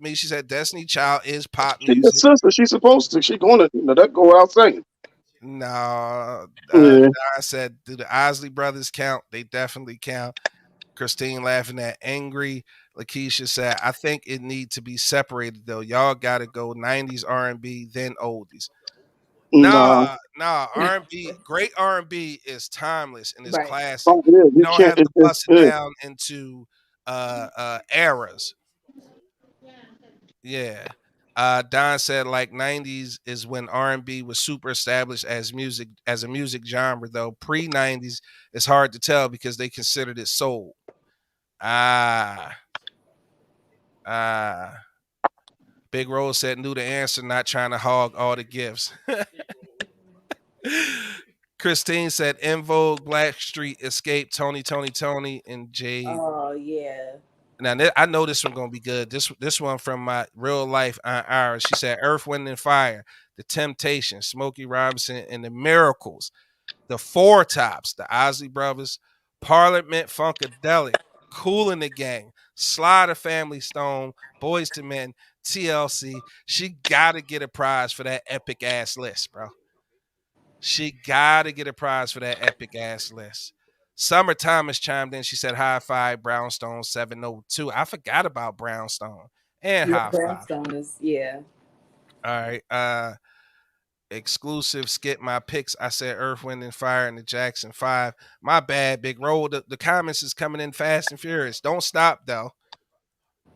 me. She said Destiny Child is pop She's a music. sister. She's supposed to. She's going to that go out singing. No, Yeah. I said, do the Osley brothers count? They definitely count. Christine laughing at angry. Lakeisha said, I think it need to be separated though. Y'all got to go 90s R&B, then oldies. Nah. Nah. R&B, great R&B is timeless and is Right. classic. Oh, yeah, You don't can't. have to bust it Yeah. down into eras. Yeah. Don said like 90s is when R&B was super established as a music genre though. Pre-90s it's hard to tell because they considered it soul. Big Rose said knew the answer, not trying to hog all the gifts. Christine said In Vogue, Blackstreet, Escape, Tony, and Jade. Oh yeah. Now I know this one gonna be good. This one from my real life Aunt Ira. She said, "Earth, Wind, and Fire," The Temptations, Smokey Robinson, and the Miracles, the Four Tops, the Osley Brothers, Parliament Funkadelic, Kool and the Gang, Sly the Family Stone, Boys to Men, TLC. She gotta get a prize for that epic ass list, bro. She gotta get a prize for that epic ass list. Summer Thomas chimed in. She said, "High Five, Brownstone 702." I forgot about Brownstone and Yeah, High Five. Brownstone is, yeah. All right. Exclusive skip my picks. I said Earth, Wind, and Fire and the Jackson 5. My bad, Big Roll. The comments is coming in fast and furious. Don't stop though.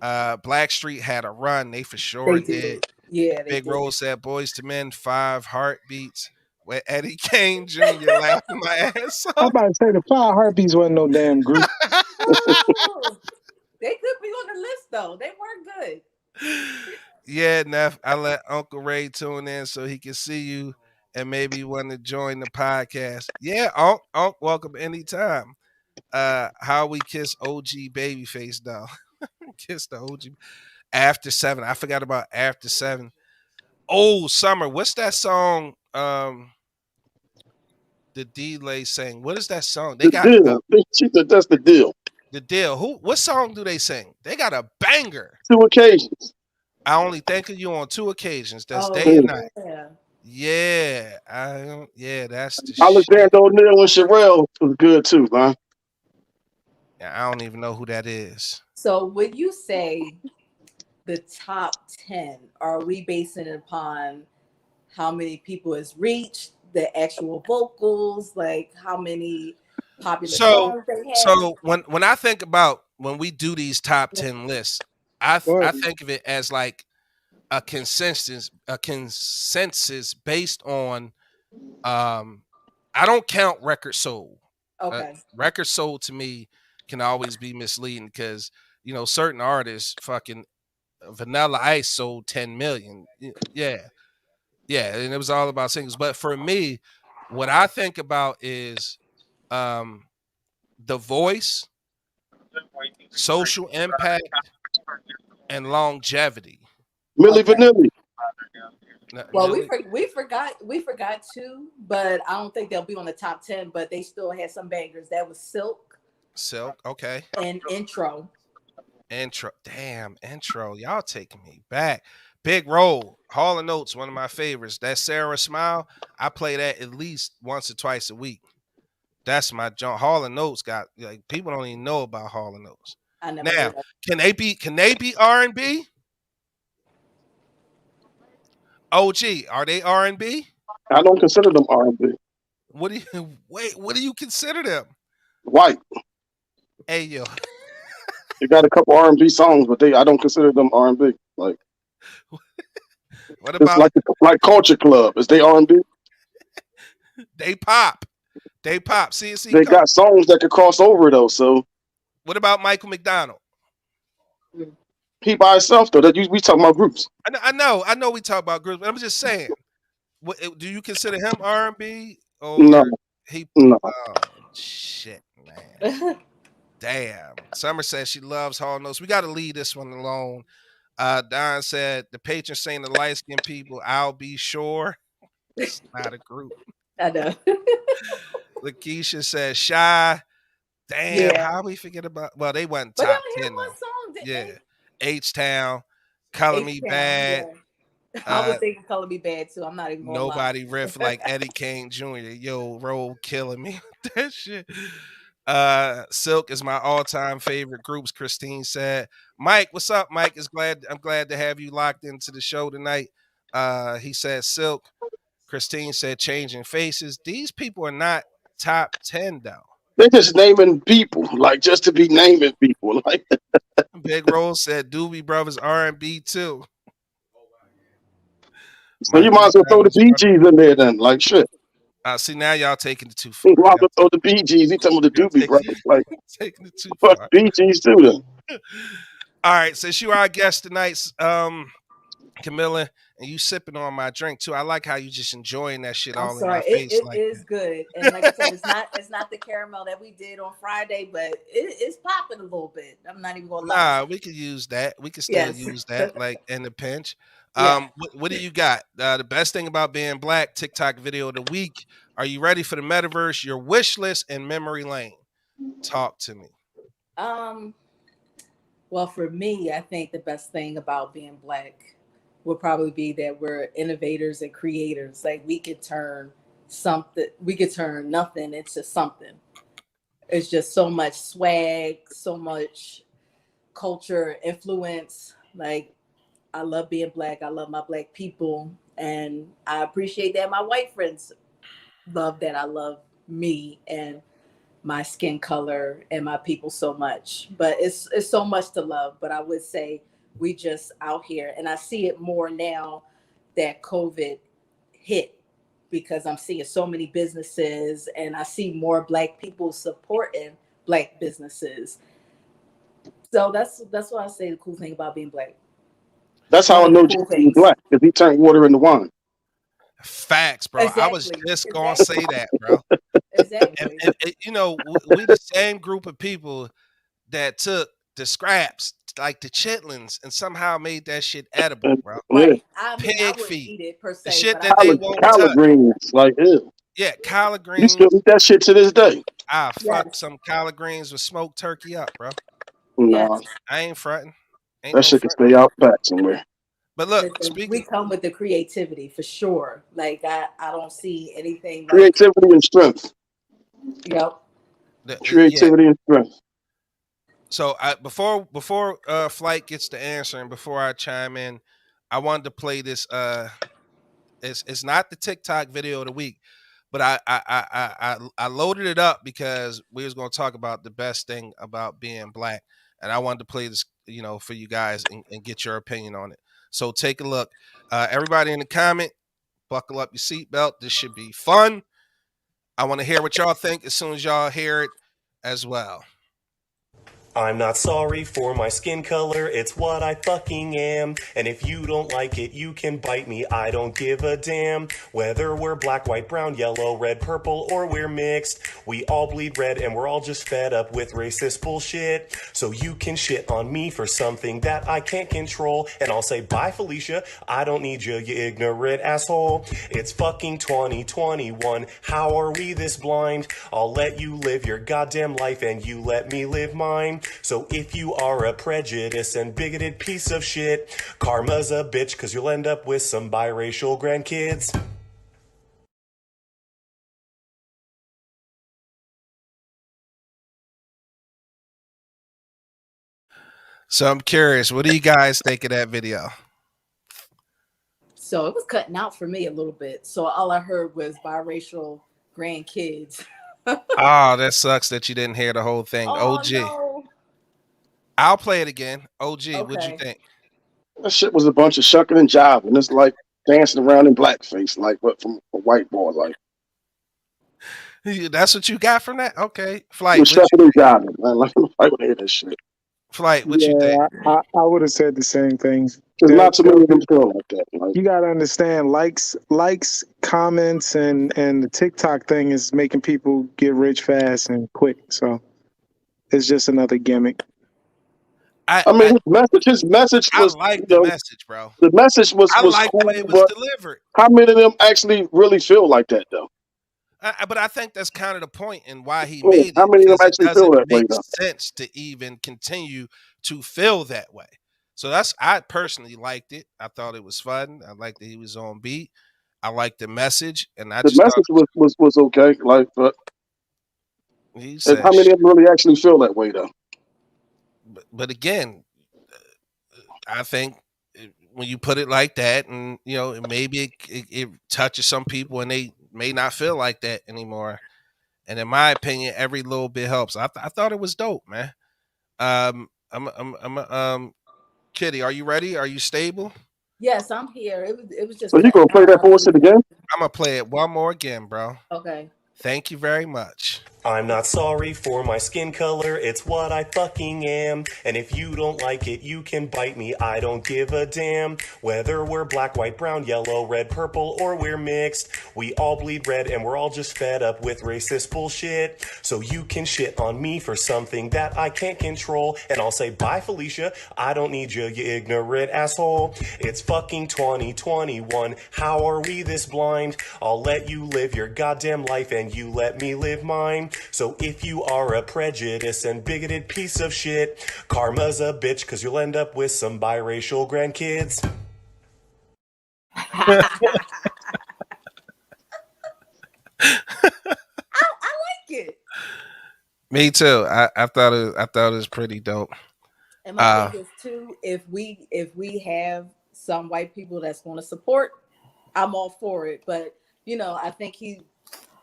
Blackstreet had a run. They for sure They did. did. Yeah, they Big did. Roll said Boys to Men, 5 Heartbeats. With Eddie Kane Jr. laughing my ass I'm off. about to say the Five Heartbeats wasn't no damn group. Ooh, they could be on the list though. They were good. Yeah, Neff, I let Uncle Ray tune in so he can see you and maybe want to join the podcast. Yeah, Unc, welcome anytime. How we kiss OG Babyface though. Kiss the OG After 7. I forgot about After 7. Oh, Summer, what's that song? The delay sang. What is that song? They The got deal. She said that's the deal. the deal. What song do they sing? They got a banger. 2 occasions. I only think of you on 2 occasions. That's Oh, day and night. yeah. Yeah, that's the shit. Alexander O'Neal and Sherelle was good too, man. I don't even know who that is. So would you say the top 10, are we basing it upon how many people has reached, the actual vocals, like how many popular songs they have? So when I think about when we do these top 10 lists, I think of it as like a consensus based on I don't count record sold. Okay. Record sold to me can always be misleading because certain artists, fucking Vanilla Ice sold 10 million. Yeah, and it was all about singles. But for me, what I think about is the voice, social impact, and longevity. Milli Vanilli. Well, we forgot 2, but I don't think they'll be on the top 10. But they still had some bangers. That was Silk, okay, and Intro. Damn, Intro. Y'all taking me back. Big Roll, Hall & Oates, one of my favorites. That Sarah Smile, I play that at least once or twice a week. That's my junk. Hall & Oates got, like, people don't even know about Hall & Oates. I never Now, can they be R&B? OG, are they R&B? I don't consider them R&B. What do you consider them? White. Hey yo. They got a couple R&B songs, but I don't consider them R&B. Like, what about it's like Culture Club? Is they R&B? They pop. See, they got songs that could cross over though. So, what about Michael McDonald? He by himself though. We talking about groups. I know. We talk about groups, but I'm just saying. Do you consider him R&B? No. No. Oh shit, man. Damn. Summer says she loves Hall & Oates. We got to leave this one alone. Don said the patron saying the light skinned people. I'll be sure. It's not a group. I know. Lakeisha says Shy. Damn, how we forget about? Well, they wasn't top 10 though. Yeah, H-Town, Color Me Bad. Yeah. I was thinking Color Me Bad too. I'm not even gonna nobody lie. riff like Eddie Kane Jr. Yo, Roll killing me with that shit. Silk is my all-time favorite groups. Christine said. Mike, what's up, Mike? I'm glad to have you locked into the show tonight. He said Silk. Christine said Changing Faces. These people are not top 10 though. They're just naming people, like just to be naming people. Like Big Roll said Doobie Brothers R&B too. So you might as well throw the Bee Gees in there then, like shit. See, now y'all taking it too far. You might as well throw the Bee Gees. He talking about the Doobie Brothers, like taking it too far. Bee Gees too then. All right, since you are our guest tonight, Camilla, and you sipping on my drink too. I like how you just enjoying that shit I'm all in sorry. my face It like is that. good, and like I said, it's not the caramel that we did on Friday, but it's popping a little bit. I'm not even gonna lie. Nah, we could use that. We could still Yes. use that, like in the pinch. Yeah. What do you got? The best thing about being black, TikTok video of the week. Are you ready for the metaverse? Your wish list and memory lane. Talk to me. Um. Well, for me, I think the best thing about being black would probably be that we're innovators and creators. Like we could turn nothing into something. It's just so much swag, so much culture influence. Like I love being black. I love my black people, and I appreciate that my white friends love that I love me and my skin color and my people so much. But it's so much to love. But I would say we just out here, and I see it more now that COVID hit, because I'm seeing so many businesses and I see more black people supporting black businesses. So that's why I say the cool thing about being black. That's how One I of the know cool Jesus was things. black, because he turned water into wine. Facts, bro. I was Exactly. just gonna say that, bro. And, Exactly. you know, we the same group of people that took the scraps, like the chitlins, and somehow made that shit edible, And, bro. yeah, Right. I mean, I Pig wouldn't feet, eat it per the se, shit but I that they would won't collard touch. greens, like, ew. Yeah, collard You still greens. eat that shit to this day? I fuck yes. some collard greens with smoked turkey up, bro. Nah, Yes. I ain't fronting. Ain't that no shit can front. stay out back somewhere. But look, Listen, we speaking, come with the creativity for sure. Like I don't see anything like, Creativity and strength. yep. yeah. Creativity and strength. So before Flight gets the answer and before I chime in, I wanted to play this. It's not the TikTok video of the week, but I loaded it up because we was going to talk about the best thing about being black, and I wanted to play this, you know, for you guys and get your opinion on it. So take a look. Everybody in the comment, buckle up your seatbelt. This should be fun. I want to hear what y'all think as soon as y'all hear it as well. I'm not sorry for my skin color, it's what I fucking am. And if you don't like it, you can bite me, I don't give a damn. Whether we're black, white, brown, yellow, red, purple, or we're mixed, we all bleed red and we're all just fed up with racist bullshit. So you can shit on me for something that I can't control, and I'll say bye Felicia, I don't need you, you ignorant asshole. It's fucking 2021, how are we this blind? I'll let you live your goddamn life and you let me live mine. So if you are a prejudiced and bigoted piece of shit, karma's a bitch, cause you'll end up with some biracial grandkids. So I'm curious, what do you guys think of that video? So it was cutting out for me a little bit. So all I heard was biracial grandkids. Oh, that sucks that you didn't hear the whole thing. Oh OG. no. I'll play it again. OG, what'd you Okay. think? That shit was a bunch of shucking and jiving. It's like dancing around in blackface, like what from a white boy, like That's what you got from that? Okay. he Flight, was what you shucking and jiving, man. Like I would hear that shit. Flight, what you think? Yeah, I would have said the same things. There's They'll, not too they'll many of them do, feel like that. Like you got to understand, likes, comments, and the TikTok thing is making people get rich fast and quick. So it's just another gimmick. I I mean, his message was, like you the know, message, bro. the message was I like the cool, way it was but delivered. how many of them actually really feel like that though? But I think that's kind of the point and why he Yeah, made how it, many of them because it actually feel doesn't that way make though? sense to even continue to feel that way. So I personally liked it. I thought it was fun. I liked that he was on beat. I liked the message, and I The just thought message was okay, like, but he and said, how many of them really actually feel that way though? but again, I think when you put it like that, and you know, maybe it touches some people, and they may not feel like that anymore. And in my opinion, every little bit helps. I thought it was dope, man. Kitty, are you ready? Are you stable? Yes, I'm here. It was just So you cutting gonna play out that a little bullshit bit. again? I'm gonna play it one more again, bro. Okay. Thank you very much. I'm not sorry for my skin color, it's what I fucking am. And if you don't like it, you can bite me, I don't give a damn. Whether we're black, white, brown, yellow, red, purple, or we're mixed, we all bleed red and we're all just fed up with racist bullshit. So you can shit on me for something that I can't control, and I'll say, bye Felicia, I don't need you, you ignorant asshole. It's fucking 2021, how are we this blind? I'll let you live your goddamn life and you let me live mine. So if you are a prejudiced and bigoted piece of shit, karma's a bitch, cause you'll end up with some biracial grandkids. I like it. Me too. I thought it was pretty dope. And my thing is too, if we have some white people that's going to support, I'm all for it. But I think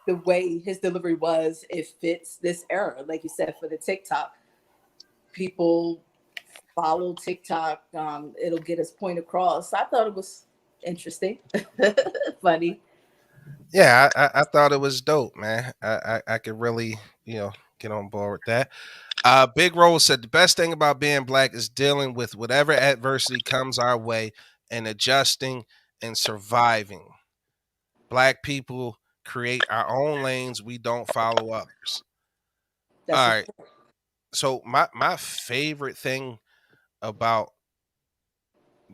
the way his delivery was, it fits this era. Like you said, for the TikTok, people follow TikTok. It'll get his point across. I thought it was interesting, funny. Yeah, I thought it was dope, man. I could really, get on board with that. Big Rose said the best thing about being black is dealing with whatever adversity comes our way and adjusting and surviving. Black people create our own lanes. We don't follow others. That's All right. So my favorite thing about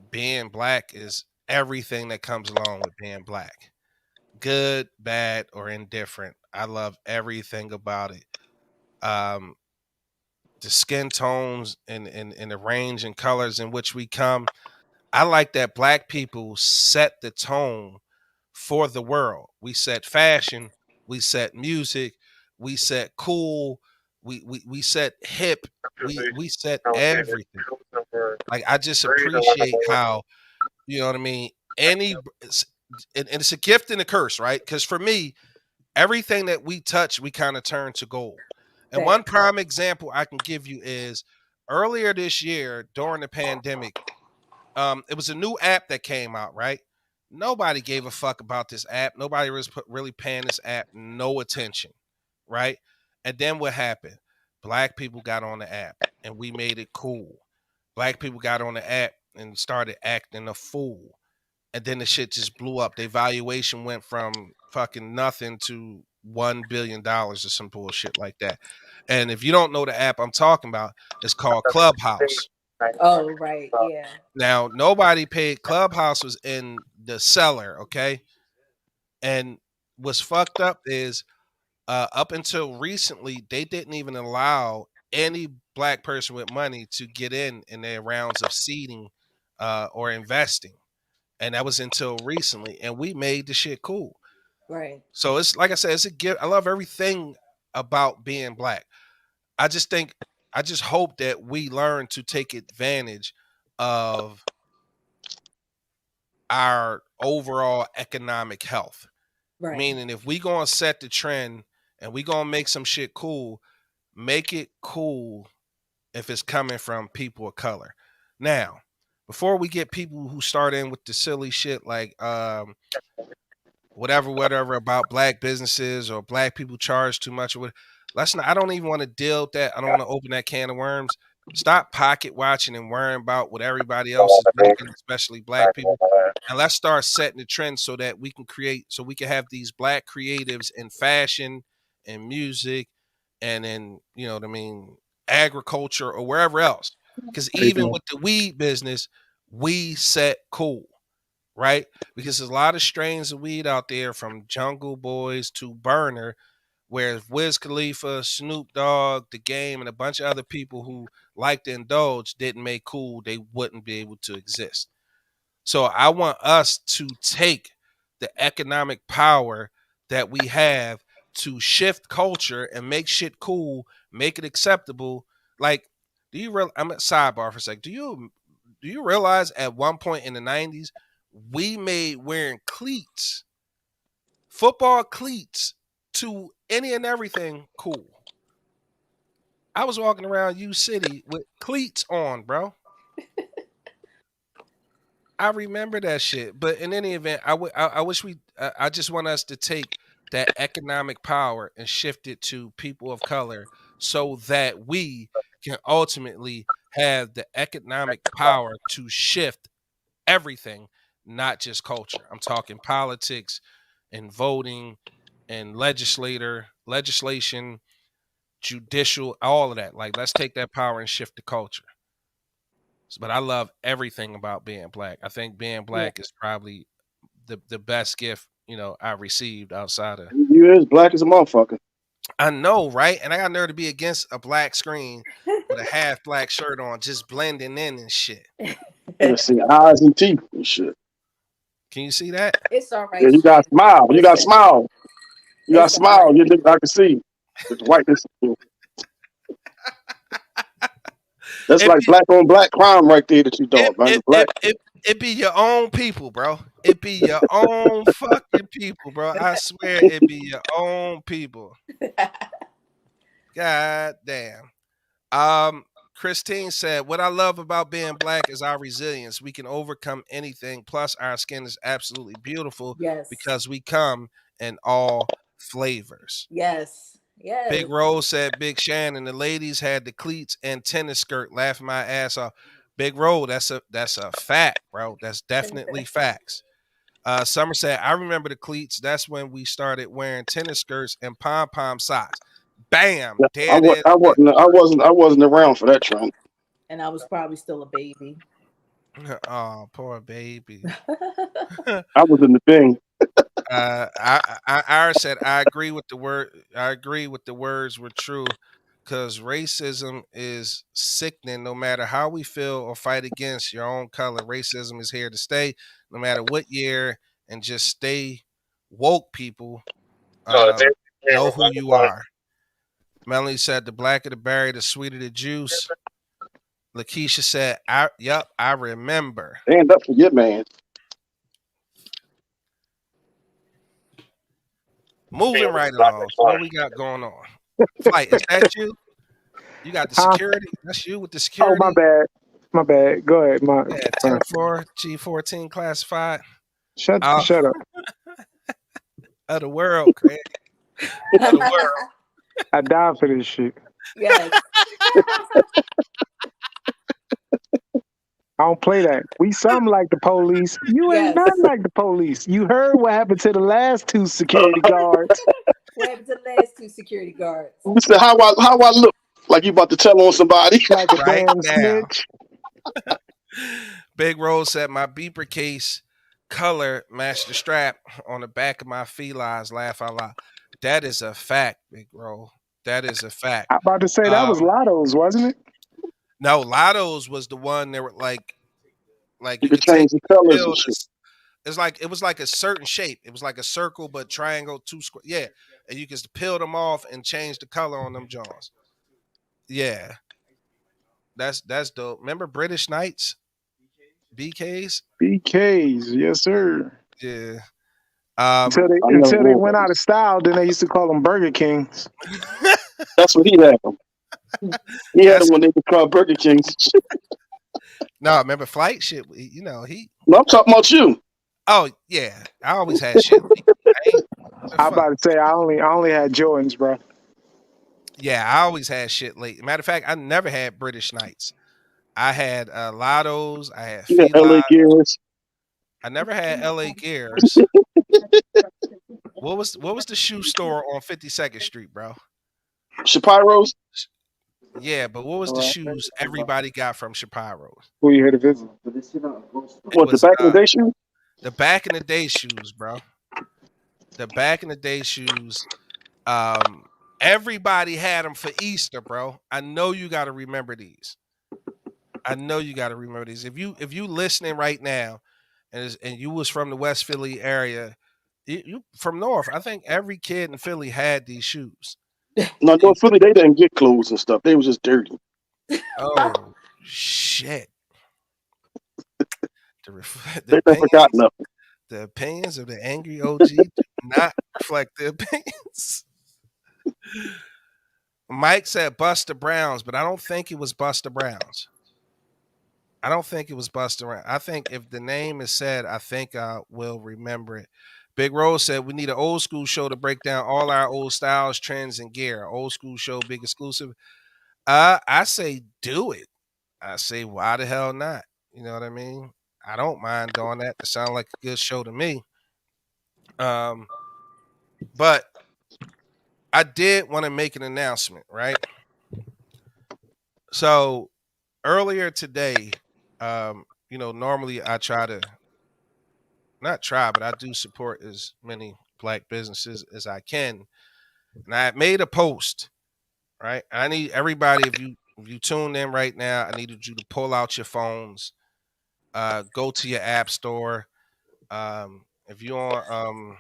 being black is everything that comes along with being black. Good, bad, or indifferent. I love everything about it. The skin tones and the range and colors in which we come. I like that black people set the tone for the world. We set fashion, we set music, we set cool, we set hip, we set everything. Like I just appreciate how, you know what I mean? And it's a gift and a curse, right? Because for me, everything that we touch, we kind of turn to gold. And one prime example I can give you is earlier this year during the pandemic, it was a new app that came out, right? Nobody gave a fuck about this app. Nobody was really paying this app no attention, right? And then what happened? Black people got on the app and we made it cool. Black people got on the app and started acting a fool. And then the shit just blew up. Their valuation went from fucking nothing to $1 billion or some bullshit like that. And if you don't know the app I'm talking about, it's called Clubhouse. Oh, right. Yeah. Now, nobody paid. Clubhouse was in the cellar, okay? And what's fucked up is up until recently, they didn't even allow any black person with money to get in their rounds of seeding or investing. And that was until recently. And we made the shit cool. Right. So it's like I said, it's a gift. I love everything about being black. I just hope that we learn to take advantage of our overall economic health. Right. Meaning if we gonna set the trend and we gonna make some shit cool, make it cool if it's coming from people of color. Now, before we get people who start in with the silly shit like whatever about black businesses or black people charge too much or what, I don't even want to deal with that. I don't want to open that can of worms. Stop pocket watching and worrying about what everybody else is making, especially black people. And let's start setting the trend so that we can have these black creatives in fashion and music and in, you know what I mean, agriculture or wherever else. Because even with the weed business, we set cool, right? Because there's a lot of strains of weed out there from Jungle Boys to Burner, where Wiz Khalifa, Snoop Dogg, The Game, and a bunch of other people who like to indulge didn't make cool, they wouldn't be able to exist. So I want us to take the economic power that we have to shift culture and make shit cool, make it acceptable. Like, I'm at sidebar for a sec. Do you realize at one point in the 90s, we made wearing cleats, football cleats, to any and everything cool. I was walking around U City with cleats on, bro. I remember that shit. But in any event, I wish I just want us to take that economic power and shift it to people of color so that we can ultimately have the economic power to shift everything, not just culture. I'm talking politics and voting and legislation, judicial, all of that. Like, let's take that power and shift the culture. But I love everything about being black. I think being black is probably the best gift, I received outside of. You is black as a motherfucker. I know, right? And I got nerve to be against a black screen with a half black shirt on, just blending in and shit. You see eyes and teeth and shit. Can you see that? It's all right. Yeah, you got smile. You got smile. You got It's smile. all You look, I can see. It's whiteness. That's like black on black crime right there that you dog, man. Black. It be your own people, bro. It be your own fucking people, bro. I swear it be your own people. God damn. Christine said, what I love about being black is our resilience. We can overcome anything. Plus, our skin is absolutely beautiful Yes. because we come in all flavors. Yes. Yes. Big Rose said, Big Shannon, the ladies had the cleats and tennis skirt, laughing my ass off. Big Rose, that's a fact, bro. That's definitely facts. Summer said, I remember the cleats. That's when we started wearing tennis skirts and pom-pom socks. Bam. I wasn't around for that trend. And I was probably still a baby. Oh, poor baby. I was in the thing. I said I agree with the words were true, because racism is sickening. No matter how we feel or fight against your own color, racism is here to stay. No matter what year, and just stay woke, people. Know who you are. Melanie said, the blacker the berry, the sweeter the juice. Lakeisha said, I remember. Stand up for your man. Moving right along. So what we got going on? Flight, is that you? You got the security? That's you with the security? Oh, my bad. Go ahead. 10-4, G14 classified. Shut up. Of the world, Craig. Of the world. I died for this shit. Yes. I don't play that. We some like the police. You ain't not like the police. You heard what happened to the last two security guards. What happened to the last two security guards? You said how I look like you about to tell on somebody. Like a Right damn now. snitch. Big Rose said, my beeper case color matched the strap on the back of my felines. Laugh out loud. That is a fact, Big Rose. That is a fact. I'm about to say that was Lotto's, wasn't it? No, Lotto's was the one that were like You could change the colors and shit. It was like a certain shape. It was like a circle, but triangle, two square. Yeah, and you could peel them off and change the color on them Johns. Yeah, that's dope. Remember British Knights, BKs? BKs, yes sir. Yeah. Until they went out of style, then they used to call them Burger Kings. That's what he had them. He had them when they were called Burger Kings. No, remember Flight shit. No, I'm talking about you. Oh yeah, I always had shit. I'm about to say I only had Jordans, bro. Yeah, I always had shit late. Matter of fact, I never had British Knights. I had Lottos. I had LA Gears. I never had LA Gears. What was the shoe store on 52nd Street, bro? Shapiro's? Yeah, but what was the shoes everybody got from Shapiro's? Who you here to visit? What, the back in the day shoes? The back in the day shoes, bro. The back in the day shoes. Everybody had them for Easter, bro. I know you got to remember these. If you listening right now, and you was from the West Philly area, you from North, I think every kid in Philly had these shoes. No, Philly, they didn't get clothes and stuff. They was just dirty. Oh shit! They forgot nothing. The opinions of the angry OG do not reflect the opinions. Mike said Buster Browns, but I don't think it was Buster Browns. I think if the name is said, I think I will remember it. Big Rose said we need an old school show to break down all our old styles, trends, and gear. Old school show, big exclusive. I say do it. I say why the hell not? You know what I mean? I don't mind doing that. It sounds like a good show to me. But I did want to make an announcement, right? So earlier today, normally I try to not try, but I do support as many black businesses as I can. And I made a post, right? I need everybody, if you tune in right now, I needed you to pull out your phones, go to your app store. If you on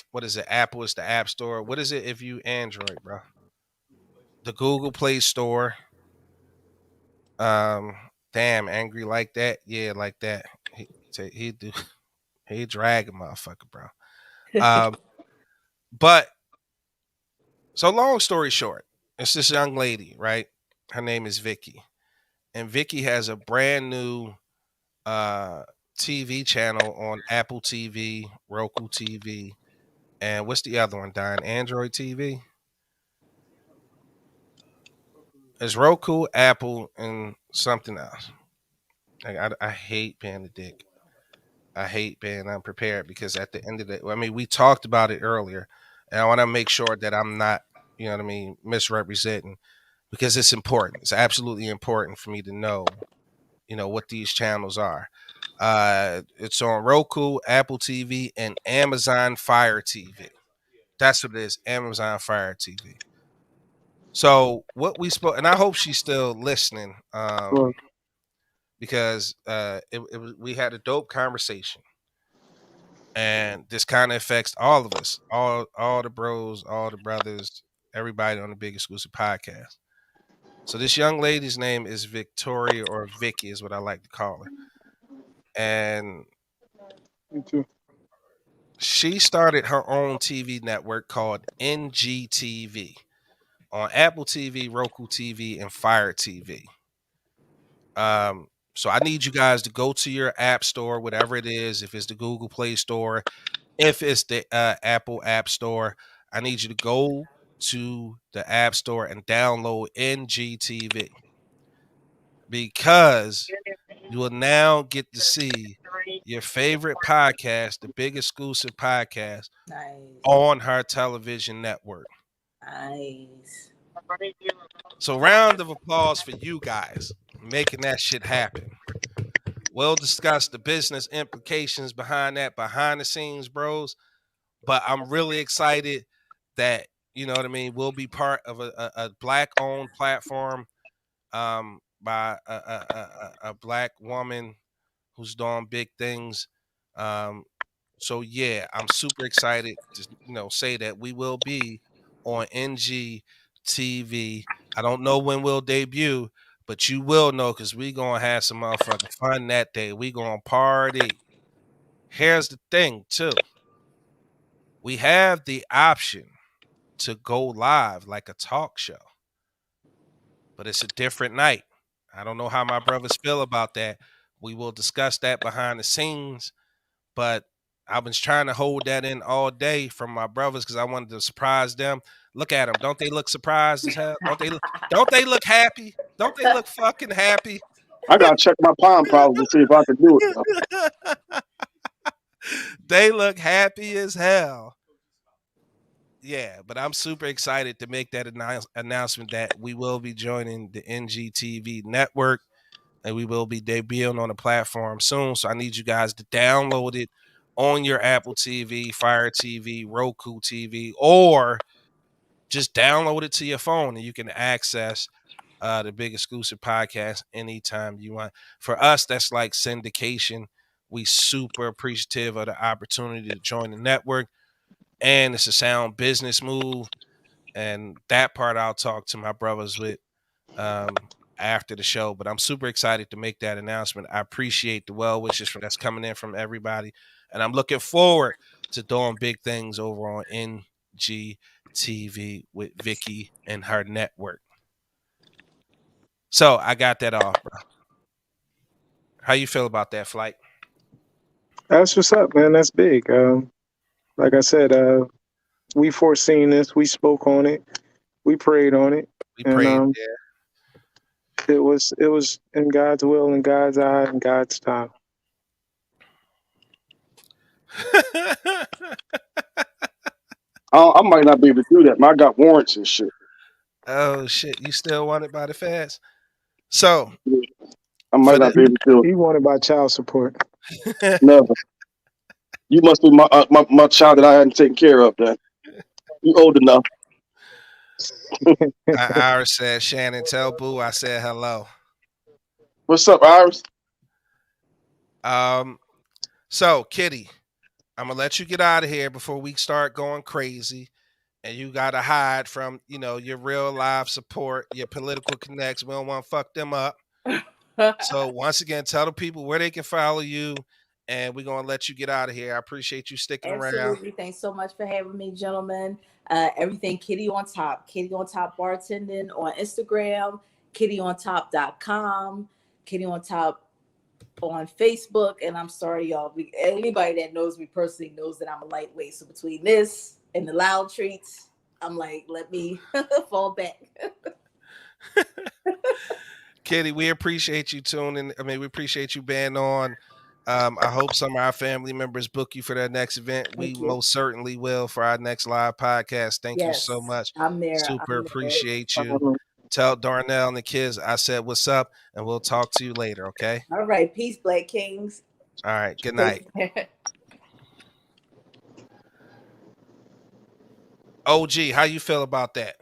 what is it? Apple is the app store. What is it if you Android, bro? The Google Play Store. Damn, angry like that. Yeah, like that. He do he drag a motherfucker, bro. But so long story short, it's this young lady, right? Her name is Vicky. And Vicky has a brand new TV channel on Apple TV, Roku TV, and what's the other one, Don? Android TV? It's Roku, Apple, and something else. I hate being a dick. I hate being unprepared because at the end of the, I mean, we talked about it earlier, and I want to make sure that I'm not, you know what I mean, misrepresenting because it's important. It's absolutely important for me to know, what these channels are. It's on Roku, Apple TV, and Amazon Fire TV. That's what it is, Amazon Fire TV. So what we spoke, and I hope she's still listening, Well, because we had a dope conversation, and this kind of affects all of us, all the bros, all the brothers, everybody on the Big Exclusive podcast. So this young lady's name is Victoria, or Vicky is what I like to call her, and me too. she started her own TV network called NGTV on Apple TV, Roku TV, and Fire TV. So I need you guys to go to your app store, whatever it is, if it's the Google Play Store, if it's the Apple App Store, I need you to go to the App Store and download NGTV because you will now get to see your favorite podcast, the Big Exclusive podcast, Nice. on her television network. Nice. So round of applause for you guys making that shit happen. We'll discuss the business implications behind that, behind the scenes, bros. But I'm really excited that, you know what I mean, we'll be part of a black-owned platform by a black woman who's doing big things. So yeah, I'm super excited to say that we will be on NGTV. I don't know when we'll debut, but you will know because we gonna have some motherfucking fun that day. We gonna party. Here's the thing too. We have the option to go live like a talk show, but it's a different night. I don't know how my brothers feel about that. We will discuss that behind the scenes, but I've been trying to hold that in all day from my brothers because I wanted to surprise them. Look at them. Don't they look surprised as hell? Don't they look happy? Don't they look fucking happy? I gotta check my Palm Pilot to see if I can do it. They look happy as hell. Yeah, but I'm super excited to make that announcement that we will be joining the NGTV network and we will be debuting on the platform soon. So I need you guys to download it on your Apple TV, Fire TV, Roku TV, or just download it to your phone and you can access the Big Exclusive podcast anytime you want. For us, that's like syndication. We super appreciative of the opportunity to join the network. And it's a sound business move. And that part I'll talk to my brothers with after the show. But I'm super excited to make that announcement. I appreciate the well wishes that's coming in from everybody. And I'm looking forward to doing big things over on NGTV with Vicky and her network. So I got that off, bro. How you feel about that, Flight? That's what's up, man. That's big. like I said, we foreseen this. We spoke on it. We prayed on it, We and prayed. it was in God's will, in God's eye, in God's time. Yeah. I might not be able to do that, man. I got warrants and shit. Oh shit! You still want it by the feds? So I might not be able to do it. He wanted by child support. Never. You must be my child that I hadn't taken care of. Then you old enough. Iris said, "Shannon, tell Boo I said hello." What's up, Iris? So Kitty, I'm gonna let you get out of here before we start going crazy, and you gotta hide from your real live support, your political connects. We don't want to fuck them up. So once again, tell the people where they can follow you, and we're gonna let you get out of here. I appreciate you sticking around. Absolutely. Thanks so much for having me, gentlemen. Everything Kitty on Top bartending on Instagram, kittyontop.com, Kitty on Top on Facebook. And I'm sorry, y'all. Anybody that knows me personally knows that I'm a lightweight. So between this and the loud treats, I'm like, let me fall back. Kitty, we appreciate you tuning. We appreciate you being on. I hope some of our family members book you for their next event. We most certainly will for our next live podcast. Thank you so much. I'm there. Super appreciate you. Tell Darnell and the kids I said what's up, and we'll talk to you later, okay? All right. Peace, Black Kings. All right. Good night. OG, how you feel about that?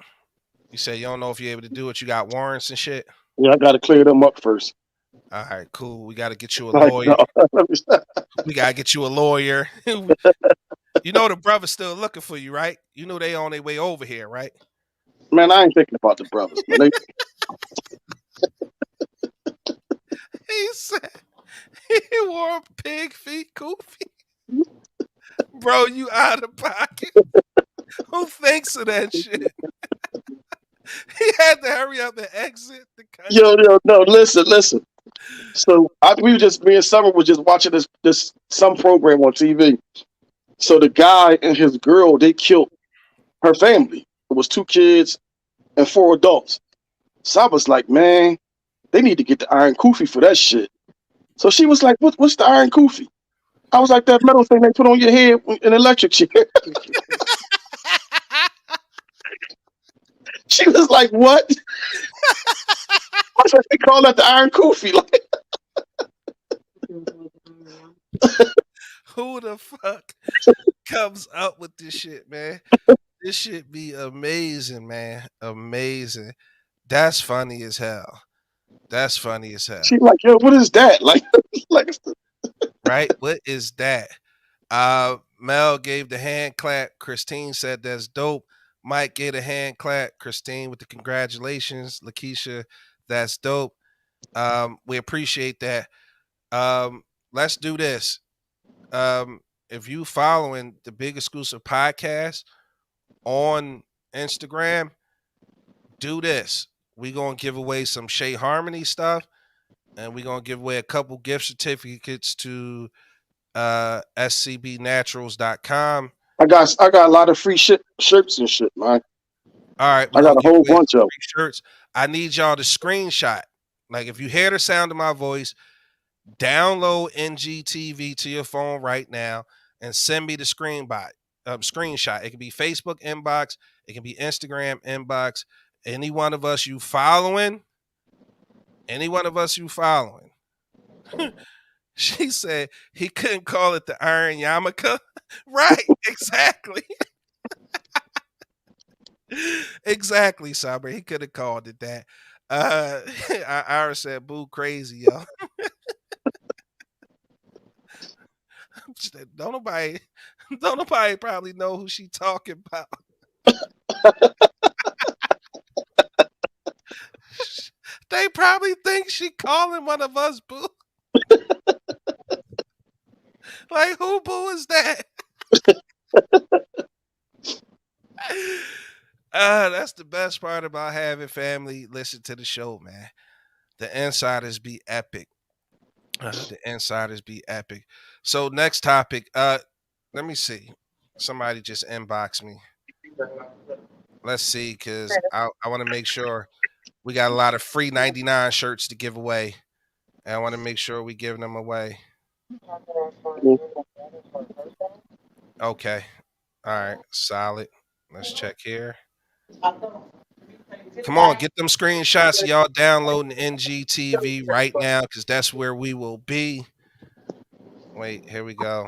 You say you don't know if you're able to do it. You got warrants and shit? Yeah, I got to clear them up first. All right, cool. We got to get you a lawyer. We got to get you a lawyer. You know the brother's still looking for you, right? You know they on their way over here, right? Man, I ain't thinking about the brothers, man. He said he wore pig feet, goofy. Bro, you out of pocket. Who thinks of that shit? He had to hurry up and exit the country. Yo, no, listen. So me and Summer was just watching some program on TV. So the guy and his girl, they killed her family. It was 2 kids and 4 adults. So I was like, man, they need to get the iron kufi for that shit. So she was like, what's the iron kufi? I was like, that metal thing they put on your head in an electric chair. She was like, what? I was like, they call that the iron kufi. Like, who the fuck comes up with this shit, man? This shit be amazing, man. Amazing. That's funny as hell. That's funny as hell. She's like, yo, what is that? Like right? What is that? Mel gave the hand clap. Christine said that's dope. Mike gave a hand clap. Christine with the congratulations. Lakeisha, that's dope. We appreciate that. Let's do this. If you following the Big Exclusive Podcast on Instagram, do this. We're going to give away some Shea Harmony stuff, and we're going to give away a couple gift certificates to scbnaturals.com. I got a lot of free shirts and shit, man. All right. I got a whole bunch of shirts. I need y'all to screenshot. Like, if you hear the sound of my voice, download NGTV to your phone right now and send me the screenshot. It can be Facebook inbox. It can be Instagram inbox. Any one of us you following. She said he couldn't call it the Iron Yarmulke. Right, exactly. Exactly, Saber. He could have called it that. Ira said, boo crazy, yo. Don't nobody probably know who she talking about. They probably think she calling one of us, boo. Like, who boo is that? That's the best part about having family listen to the show, man. The insiders be epic. So next topic. Let me see. Somebody just inboxed me. Let's see, because I want to make sure we got a lot of free 99 shirts to give away. And I want to make sure we give them away. Okay. All right. Solid. Let's check here. Come on, get them screenshots of y'all downloading NGTV right now, because that's where we will be. Wait, here we go.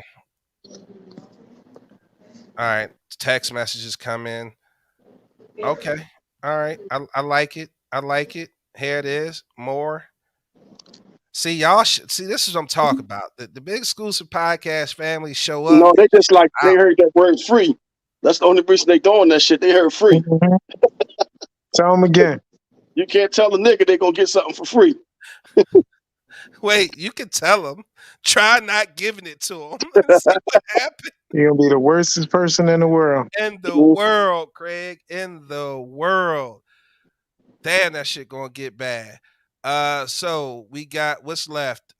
All right. Text messages come in. Okay. All right. I like it. I like it. Here it is. More. See, y'all see, this is what I'm talking about. The Big Exclusive Podcast family show up. No, they just like they heard that word free. That's the only reason they doing that shit. They heard free. Tell them again. You can't tell a nigga they gonna get something for free. Wait, you can tell them. Try not giving it to them. See what happens. You're gonna be the worstest person in the world. In the world, Craig. In the world. Damn, that shit gonna get bad. So we got what's left.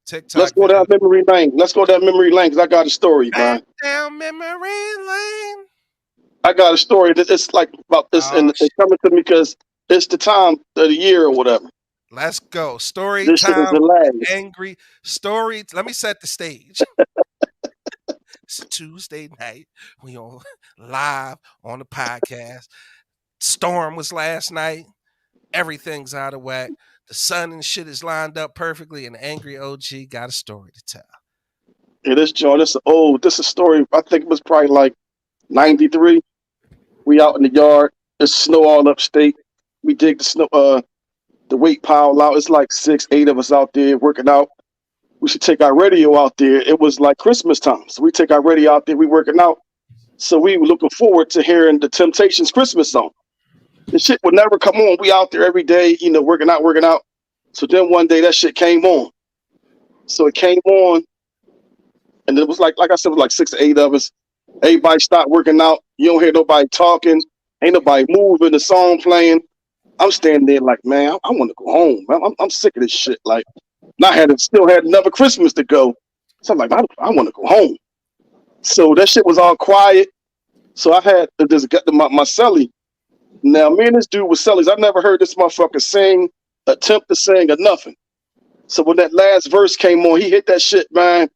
TikTok. Let's go down memory lane. Let's go down memory lane because I got a story, man. Down memory lane. I got a story that it's like about this, and it's coming to me because it's the time of the year or whatever. Let's go. Story This shit is time. hilarious. Angry story. Let me set the stage. It's a Tuesday night. We on live on the podcast. Storm was last night. Everything's out of whack. The sun and shit is lined up perfectly, and the angry OG got a story to tell. Yeah, this joint, this is a story. I think it was probably like 93. We out in the yard. There's snow all upstate. We dig the snow, the weight pile out. It's like 6, 8 of us out there working out. We should take our radio out there. It was like Christmas time, so we take our radio out there. We working out. So we were looking forward to hearing the Temptations Christmas song. The shit would never come on. We out there every day, working out. So then one day that shit came on. So it came on, and it was like I said, it was like 6 or 8 of us. Everybody stopped working out. You don't hear nobody talking. Ain't nobody moving. The song playing. I'm standing there like, man, I want to go home. Man. I'm sick of this shit. Like, and I still had another Christmas to go. So I'm like, I want to go home. So that shit was all quiet. So I had this my celly. Now, me and this dude was cellies. I never heard this motherfucker sing, attempt to sing, or nothing. So when that last verse came on, he hit that shit, man.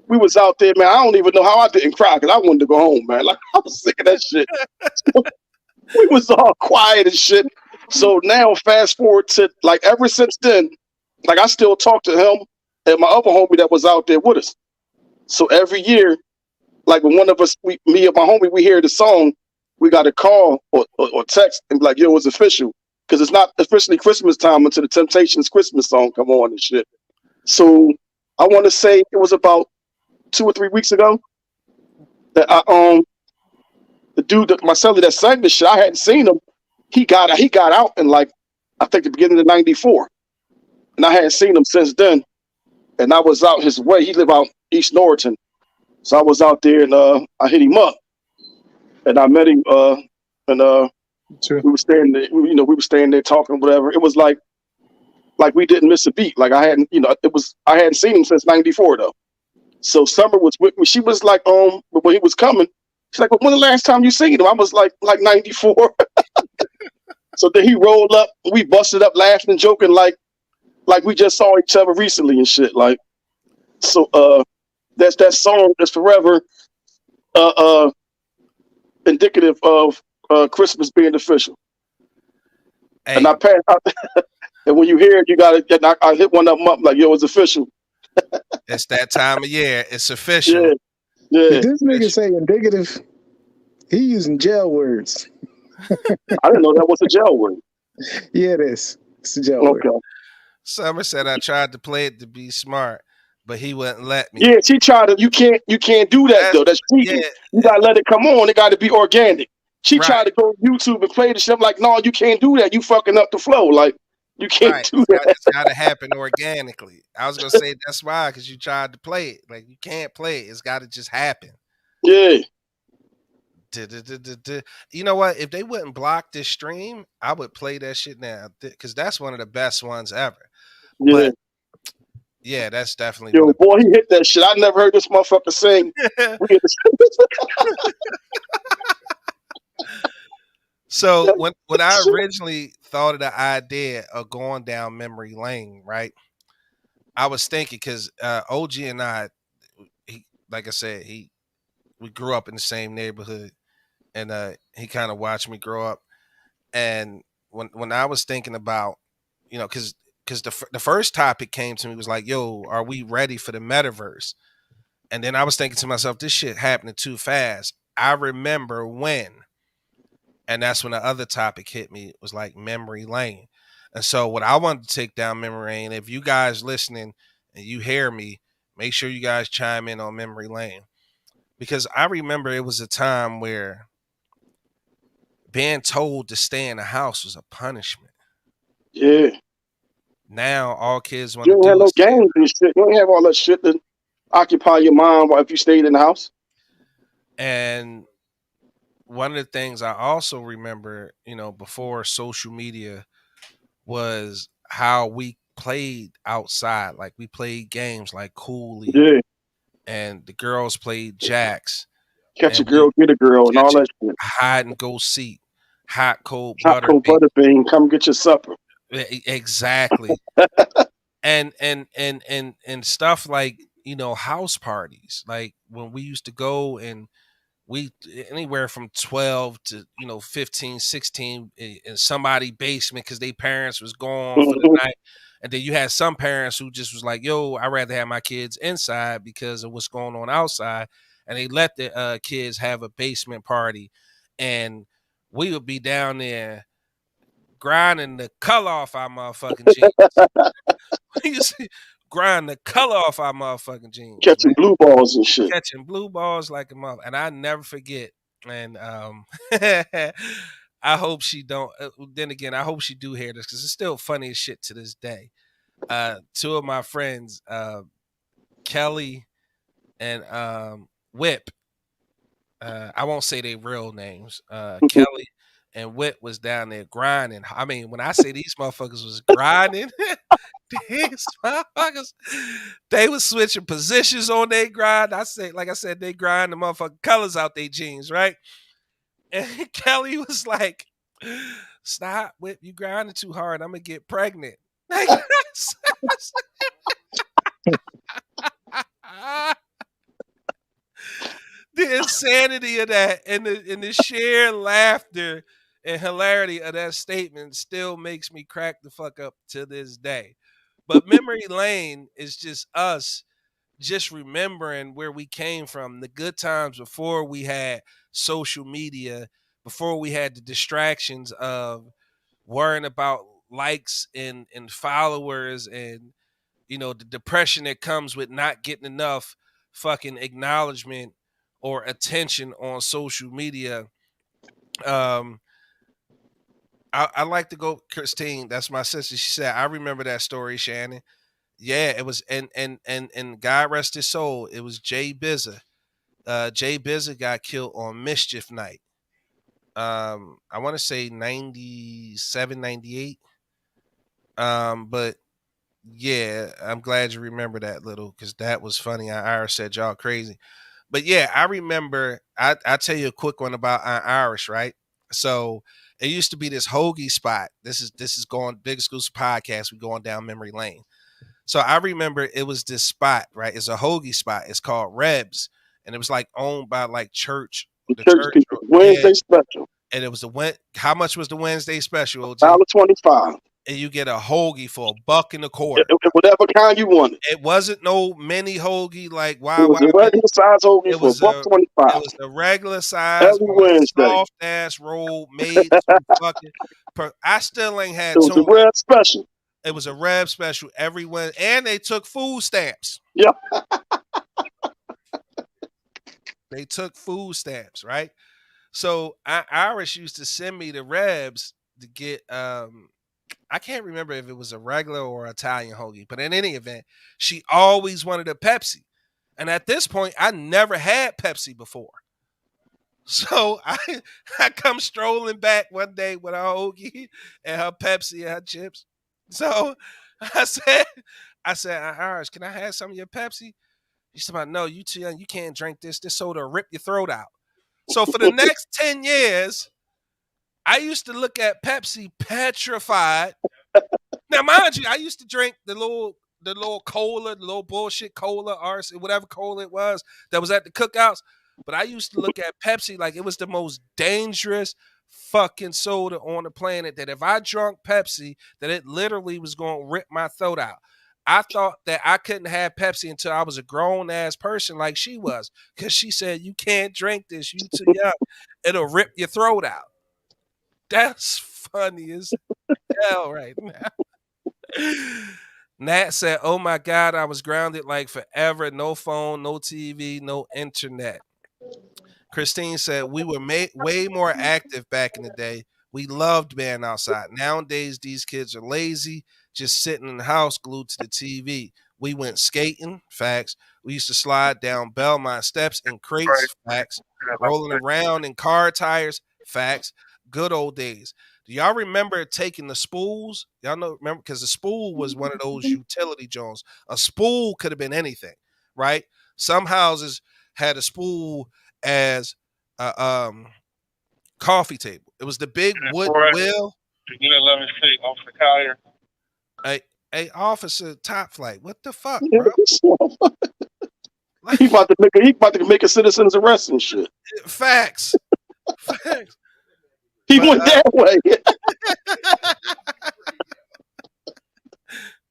We was out there, man. I don't even know how I didn't cry because I wanted to go home, man. Like, I was sick of that shit. We was all quiet and shit. So now, fast forward to, like, ever since then, like, I still talk to him and my other homie that was out there with us. So every year, like, when one of us, me and my homie, we hear the song, we got to call or text and be like, yo, it's official. Because it's not officially Christmas time until the Temptations Christmas song come on and shit. So I want to say it was about 2 or 3 weeks ago that the dude that my celly that sang this shit, I hadn't seen him. He got out in like I think the beginning of '94, and I hadn't seen him since then. And I was out his way. He lived out East Norriton, so I was out there and I hit him up, and I met him and Sure. we were staying there. We were staying there talking whatever. It was like we didn't miss a beat. Like I hadn't seen him since '94 though. So Summer was with me. She was like, when he was coming, she's like, well, when the last time you seen him? I was like '94. So then he rolled up, we busted up laughing and joking like we just saw each other recently and shit. Like, so that's that song is forever indicative of Christmas being official. Hey, And I passed out, and when you hear it, you gotta. I hit one of them up like, yo, it's official. it's that time of year. It's official. Yeah. Did this nigga say indicative? He using jail words. I didn't know that was a jail word. Yeah, it is. It's a jail word. Okay. Summer said I tried to play it to be smart, but he wouldn't let me. Yeah, she tried to. You can't do that though. That's cheating. Yeah. You gotta let it come on. It got to be organic. She Right. tried to go on YouTube and play the shit. I'm like, no, you can't do that. You fucking up the flow. Like, you can't Right. do that. It's got to happen organically. I was gonna say that's why, because you tried to play it. Like you can't play it. It's got to just happen. Yeah. You know what? If they wouldn't block this stream, I would play that shit now because that's one of the best ones ever. Yeah. But Yeah, that's definitely Yo, what boy, he hit that shit. I never heard this motherfucker sing. it We hit So when I this- originally thought of the idea of going down memory lane, right? I was thinking because OG and I, he, like I said, we grew up in the same neighborhood, and he kind of watched me grow up. And when I was thinking about, because the first topic came to me was like, yo, are we ready for the metaverse? And then I was thinking to myself, this shit happening too fast. I remember when, and that's when the other topic hit me. It was like memory lane. And so what I wanted to take down memory lane, if you guys listening and you hear me, make sure you guys chime in on memory lane. Because I remember it was a time where being told to stay in the house was a punishment. Yeah. Now all kids want You to ain't have do no is stay. games and shit. You ain't have all that shit to occupy your mind while if you stayed in the house. And one of the things I also remember, before social media was how we played outside. Like we played games like Cooley Yeah. and the girls played jacks Catch a and we girl, get a girl, and all catch it, that shit. hide and go seek, hot cold Hot butter cold bean. butter bean, come get your supper. Exactly. And stuff like, house parties. Like when we used to go and we anywhere from 12 to 15, 16 in somebody basement because they parents was gone for the Mhm. night. And then you had some parents who just was like, yo, I'd rather have my kids inside because of what's going on outside. And they let the kids have a basement party. And we would be down there grinding the color off our motherfucking jeans. We used to grind the color off our motherfucking jeans, man. Catching blue balls and shit. Catching blue balls like a mother, and I never forget. And I hope she don't. Then again, I hope she do hear this because it's still funny as shit to this day. Two of my friends, Kelly and Whip. I won't say their real names. Kelly and Whip was down there grinding. I mean, when I say these motherfuckers was grinding, these motherfuckers, they was switching positions on their grind. Like I said, they grind the motherfucking colors out their jeans, right? And Kelly was like, "Stop, Whip, you grinding too hard. I'm gonna get pregnant." Like, the insanity of that and the sheer laughter and hilarity of that statement still makes me crack the fuck up to this day. But memory lane is just us just remembering where we came from, the good times before we had social media, before we had the distractions of worrying about likes and followers and the depression that comes with not getting enough fucking acknowledgement or attention on social media. Um, I like to go, Christine. That's my sister. She said, "I remember that story, Shannon." Yeah, it was, and God rest his soul. It was Jay Bizza. Jay Bizza got killed on Mischief Night. I want to say 97, 98. But yeah, I'm glad you remember that little because that was funny. Irish said y'all crazy. But yeah, I remember. I tell you a quick one about Irish, right? So it used to be this hoagie spot. This is going big exclusive podcast. We going down memory lane. So I remember it was this spot, right? It's a hoagie spot. It's called Rebs, and it was like owned by like church, The the church church. people. Yeah, Wednesday special. and it was how much was the Wednesday special, OG? $1.25. And you get a hoagie for $1.25. Whatever kind you wanted. It wasn't no mini hoagie like It was a Wawa. regular size hoagie It for was a it $1.25 was the regular size every on a Wednesday. soft ass roll made to fucking. I still ain't had It was a tuna. red special. It was a Reb special every Wednesday, and they took food stamps. Yep. They took food stamps, right? So Irish used to send me the Rebs to get. I can't remember if it was a regular or Italian hoagie, but in any event, she always wanted a Pepsi. And at this point, I never had Pepsi before. So I come strolling back one day with her hoagie and her Pepsi and her chips. So I said, Irish, can I have some of your Pepsi? He said, no, you too young. You can't drink this. This soda will rip your throat out. So for the next 10 years, I used to look at Pepsi petrified. Now, mind you, I used to drink the little cola, the little bullshit cola, RC, whatever cola it was that was at the cookouts. But I used to look at Pepsi like it was the most dangerous fucking soda on the planet. That if I drunk Pepsi, that it literally was going to rip my throat out. I thought that I couldn't have Pepsi until I was a grown ass person like she was, because she said you can't drink this. You too young. It'll rip your throat out. That's funny as hell right now. Nat said, "Oh my God, I was grounded like forever. No phone, no TV, no internet." Christine said, "We were way more active back in the day. We loved being outside. Nowadays, these kids are lazy, just sitting in the house glued to the TV. We went skating, facts. We used to slide down Belmont steps in crates, facts. Rolling around in car tires, facts. Good old days. Do y'all remember taking the spools? Y'all know, remember, because the spool was one of those utility joints. A spool could have been anything, right? Some houses had a spool as a coffee table. It was the big wood wheel. Unit 11 Street, Officer Collier. Hey, officer, top flight. What the fuck, bro? He about to make a citizen's arrest and shit. Facts. Facts. He went that way.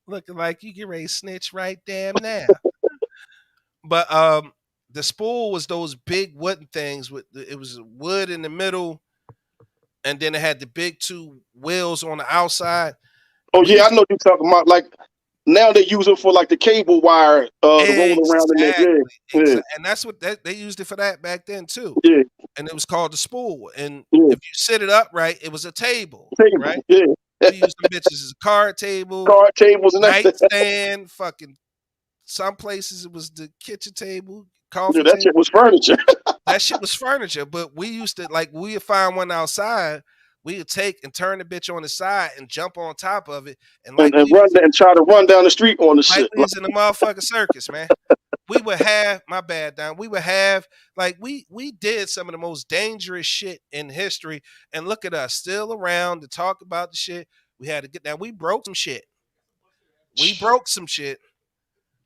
Looking like you get ready to snitch right damn now. But the spool was those big wooden things with it was wood in the middle, and then it had the big two wheels on the outside. Oh yeah, I know what you're talking about. Like now they use it for like the cable wire to roll around in there. Yeah. And that's what they used it for that back then too. Yeah. And it was called the spool. And if you sit it up right, it was a table. Right? Yeah. We used them bitches as a card table, card tables, and nightstand. Fucking some places it was the kitchen table, coffee that table. Shit was furniture. That shit was furniture. But we used to we would find one outside. We would take and turn the bitch on the side and jump on top of it and run and try to run down the street on the shit. We was in the motherfucking circus, man. We would have we would have we did some of the most dangerous shit in history, and look at us still around to talk about the shit. We had to get down. We broke some shit.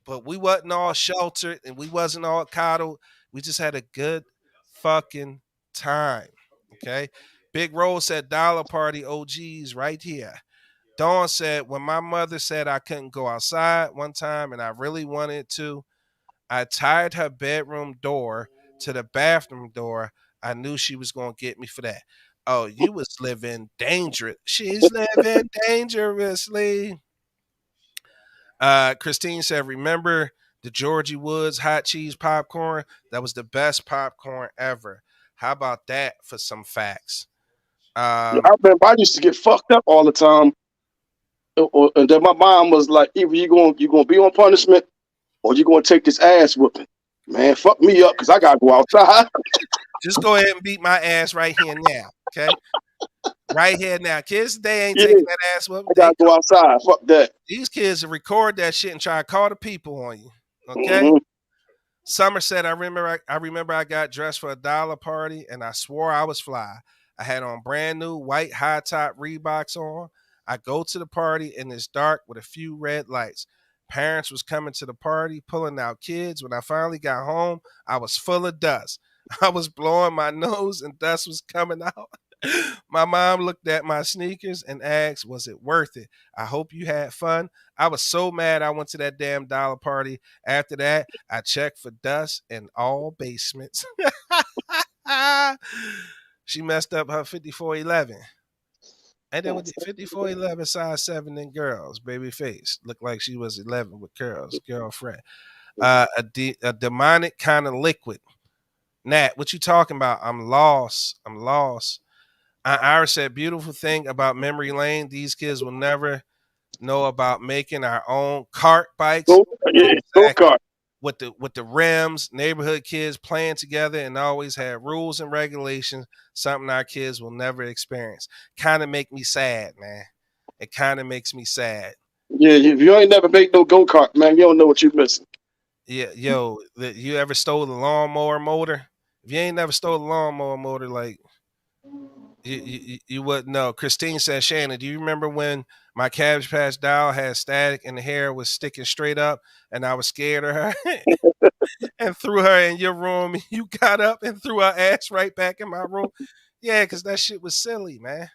But we wasn't all sheltered and we wasn't all coddled. We just had a good fucking time. Okay. Big Rose said dollar party OGs right here. Dawn said, when my mother said I couldn't go outside one time and I really wanted to, I tied her bedroom door to the bathroom door. I knew she was going to get me for that. Oh, you was living dangerous. She's living dangerously. Christine said, remember the Georgie Woods hot cheese popcorn? That was the best popcorn ever. How about that for some facts? I remember I used to get fucked up all the time. And then my mom was like, either you're going to be on punishment or you're going to take this ass whooping. Man, fuck me up because I got to go outside. Just go ahead and beat my ass right here now, okay? Right here now. Kids today ain't taking that ass whooping. I got to go outside. Fuck that. These kids will record that shit and try to call the people on you, okay? Mm-hmm. Summer said, I remember I got dressed for a dollar party and I swore I was fly. I had on brand new white high top Reeboks on. I go to the party and it's dark with a few red lights. Parents was coming to the party, pulling out kids. When I finally got home, I was full of dust. I was blowing my nose and dust was coming out. My mom looked at my sneakers and asked, was it worth it? I hope you had fun. I was so mad I went to that damn dollar party. After that, I checked for dust in all basements. She messed up her 5411. And then with the 5411 size 7 in girls, baby face. Looked like she was 11 with curls, girlfriend. A demonic kind of liquid. Nat, what you talking about? I'm lost. Iris said, beautiful thing about memory lane. These kids will never know about making our own cart bikes. Go-kart. With the rims, neighborhood kids playing together and always had rules and regulations, something our kids will never experience. Kind of make me sad, man. It kind of makes me sad. Yeah, if you ain't never made no go kart, man, you don't know what you're missing. Yeah, yo, you ever stole a lawnmower motor? If you ain't never stole a lawnmower motor, like you wouldn't know. Christine said, Shannon, do you remember when my Cabbage Patch doll had static and the hair was sticking straight up, and I was scared of her and threw her in your room? You got up and threw her ass right back in my room. Yeah, because that shit was silly, man.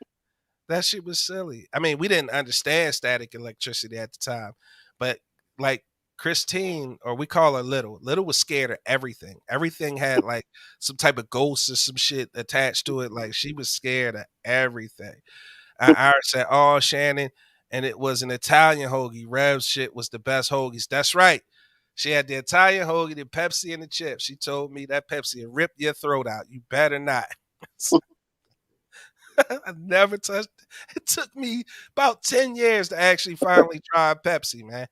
That shit was silly. I mean, we didn't understand static electricity at the time, but like Christine, or we call her Little. Little was scared of everything. Everything had like some type of ghost or some shit attached to it. Like she was scared of everything. I said, "Oh, Shannon," and it was an Italian hoagie. Rev's shit was the best hoagies. That's right. She had the Italian hoagie, the Pepsi, and the chips. She told me that Pepsi will rip your throat out. You better not. I never touched it. Took me about 10 years to actually finally try Pepsi, man.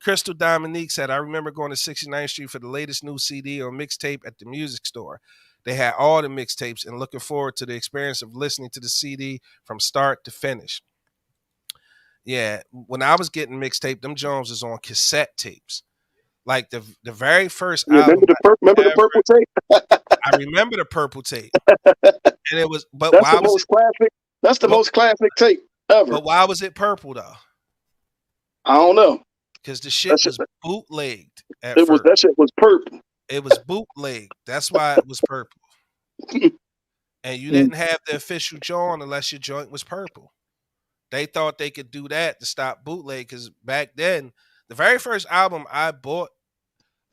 Crystal Dominique said, I remember going to 69th Street for the latest new CD or mixtape at the music store. They had all the mixtapes and looking forward to the experience of listening to the CD from start to finish. Yeah, when I was getting mixtape, them Jones was on cassette tapes. Like the very first Yeah, album. remember the purple tape? I remember the purple tape. And it was, but That's why the was most it classic. That's the most classic tape ever. But why was it purple though? I don't know. Because the shit was bootlegged at It was first. that shit was purple. It was bootlegged. That's why it was purple. And you didn't have the official joint unless your joint was purple. They thought they could do that to stop bootleg because back then, the very first album I bought,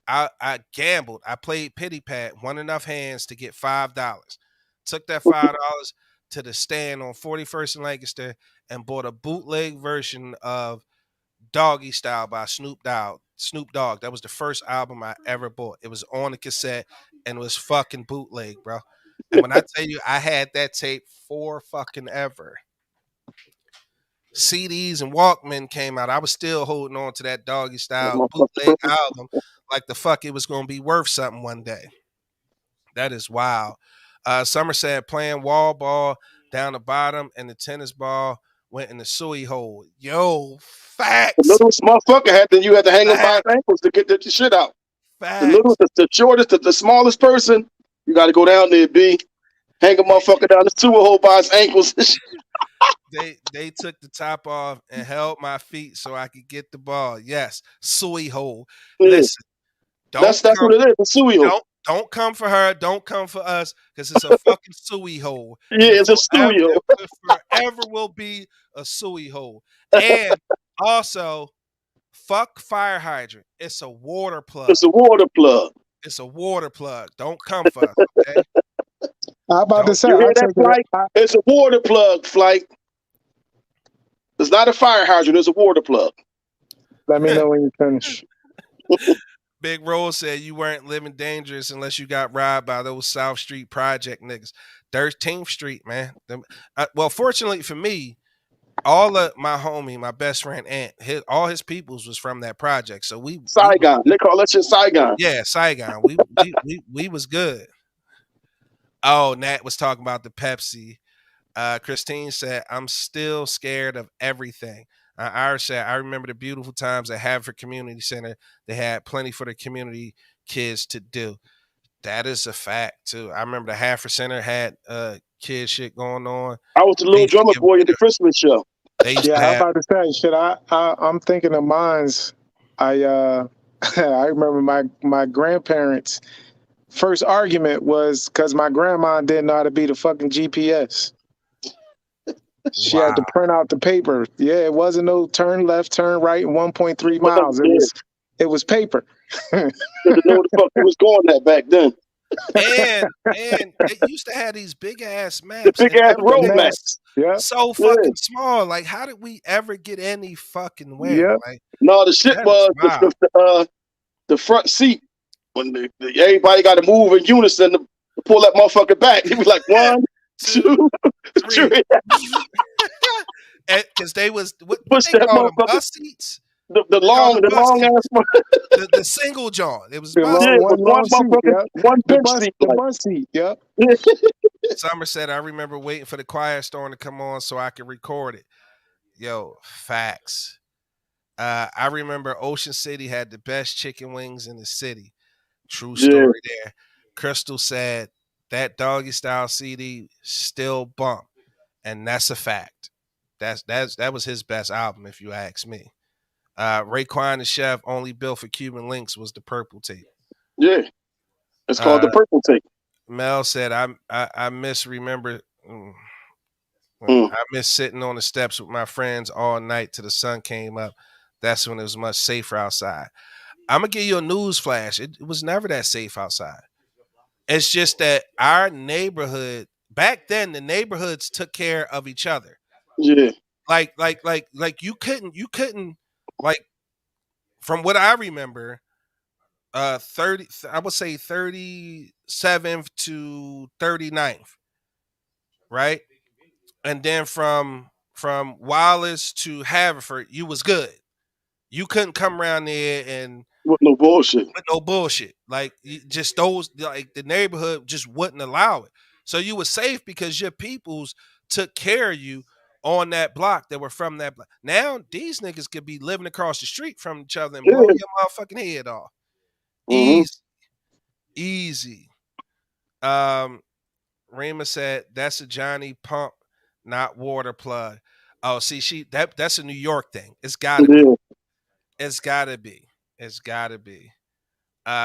I gambled. I played Pity Pat, won enough hands to get $5. Took that $5 to the stand on 41st and Lancaster and bought a bootleg version of Doggy Style by Snoop Dogg. That was the first album I ever bought. It was on a cassette and it was fucking bootleg, bro. And when I tell you I had that tape for fucking ever. CDs and Walkman came out. I was still holding on to that Doggy Style bootleg album like the fuck it was going to be worth something one day. That is wild. Somerset playing wall ball down the bottom and the tennis ball went in the suey hole. Yo, facts. The littlest motherfucker you had to hang him by his ankles to get the shit out. Facts. The littlest, the shortest, the smallest person, you got to go down there, hang a motherfucker down the sewer hole by his ankles. They took the top off and held my feet so I could get the ball. Yes, suey hole. Listen, that's what it is. The suey hole. Don't come for her. Don't come for us because it's a fucking suey hole. Yeah, it's a suey hole. It forever will be a suey hole. And also, fuck fire hydrant. It's a water plug. It's a water plug. It's a water plug. Don't come for us, okay? I'm about to say, you hear that, Flight? It's a water plug, Flight. It's not a fire hydrant. It's a water plug. Let me know when you finish. Big Rose said you weren't living dangerous unless you got robbed by those South Street project niggas. 13th Street, man. Well, fortunately for me, all of my homie, my best friend Ant, all his peoples was from that project. So Saigon. They call that shit Saigon. Yeah, Saigon. We was good. Oh, Nat was talking about the Pepsi. Christine said, I'm still scared of everything. Irish said, I remember the beautiful times at Haverford Community Center. They had plenty for the community kids to do. That is a fact, too. I remember the Haverford Center had kid shit going on. I was the little drummer boy at the Christmas show. I'm about to say, shit, I'm thinking of mine's. I remember my grandparents' first argument was because my grandma didn't know how to be the fucking GPS. She had to print out the paper. Yeah, it wasn't no turn left, turn right, 1.3 miles. It was paper. Know the fuck was going that back then. And they used to have these big ass maps. The big ass road maps. Yeah. So fucking small. Like, how did we ever get any fucking way? Yeah. Like, no, the shit was the front seat when everybody got to move in unison to pull that motherfucker back. He was like 1, 2, 3. Because they was what push they that call them, motherfucker. bus seats. The long ass one. The single jaw. It was one bench seat. The bus seat. Yep. Summer said, I remember waiting for the Quiet Storm to come on so I could record it. Yo, facts. I remember Ocean City had the best chicken wings in the city. True Yeah. story there. Crystal said that Doggy Style CD still bump, and that's a fact. That was his best album, if you ask me. Raekwon the Chef, Only Built for Cuban Links was the purple tape. Yeah. It's called the purple tape. Mel said, I misremember. Mm. I miss sitting on the steps with my friends all night till the sun came up. That's when it was much safer outside. I'm gonna give you a news flash. It was never that safe outside. It's just that our neighborhood back then, the neighborhoods took care of each other. Yeah. Like you couldn't like from what I remember, 30, I would say 37th to 39th, right? And then from Wallace to Haverford, you was good. You couldn't come around there and With no bullshit. Like just those, like the neighborhood just wouldn't allow it. So you were safe because your peoples took care of you on that block that were from that block. Now these niggas could be living across the street from each other and blow Yeah. your motherfucking head off. Mhm. Easy. Rima said that's a Johnny Pump, not water plug. Oh, see, that's a New York thing. It's gotta be. Yeah. It's gotta be. It's gotta be.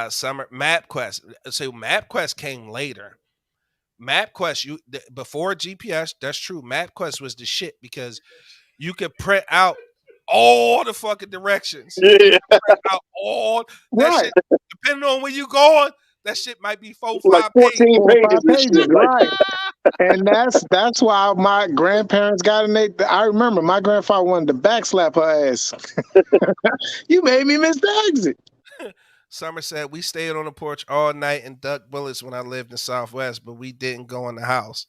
Summer MapQuest. So MapQuest came later. MapQuest, before GPS, that's true. MapQuest was the shit because you could print out all the fucking directions. Yeah. Print out all that Right. shit. Depending on where you going, that shit might be 4 Like 5 14 pages. 4 or 5 pages and pages, shit. Like, right? And that's why my grandparents got in it. I remember my grandfather wanted to backslap her ass. You made me miss the exit. Summer said we stayed on the porch all night and ducked bullets when I lived in Southwest, but we didn't go in the house.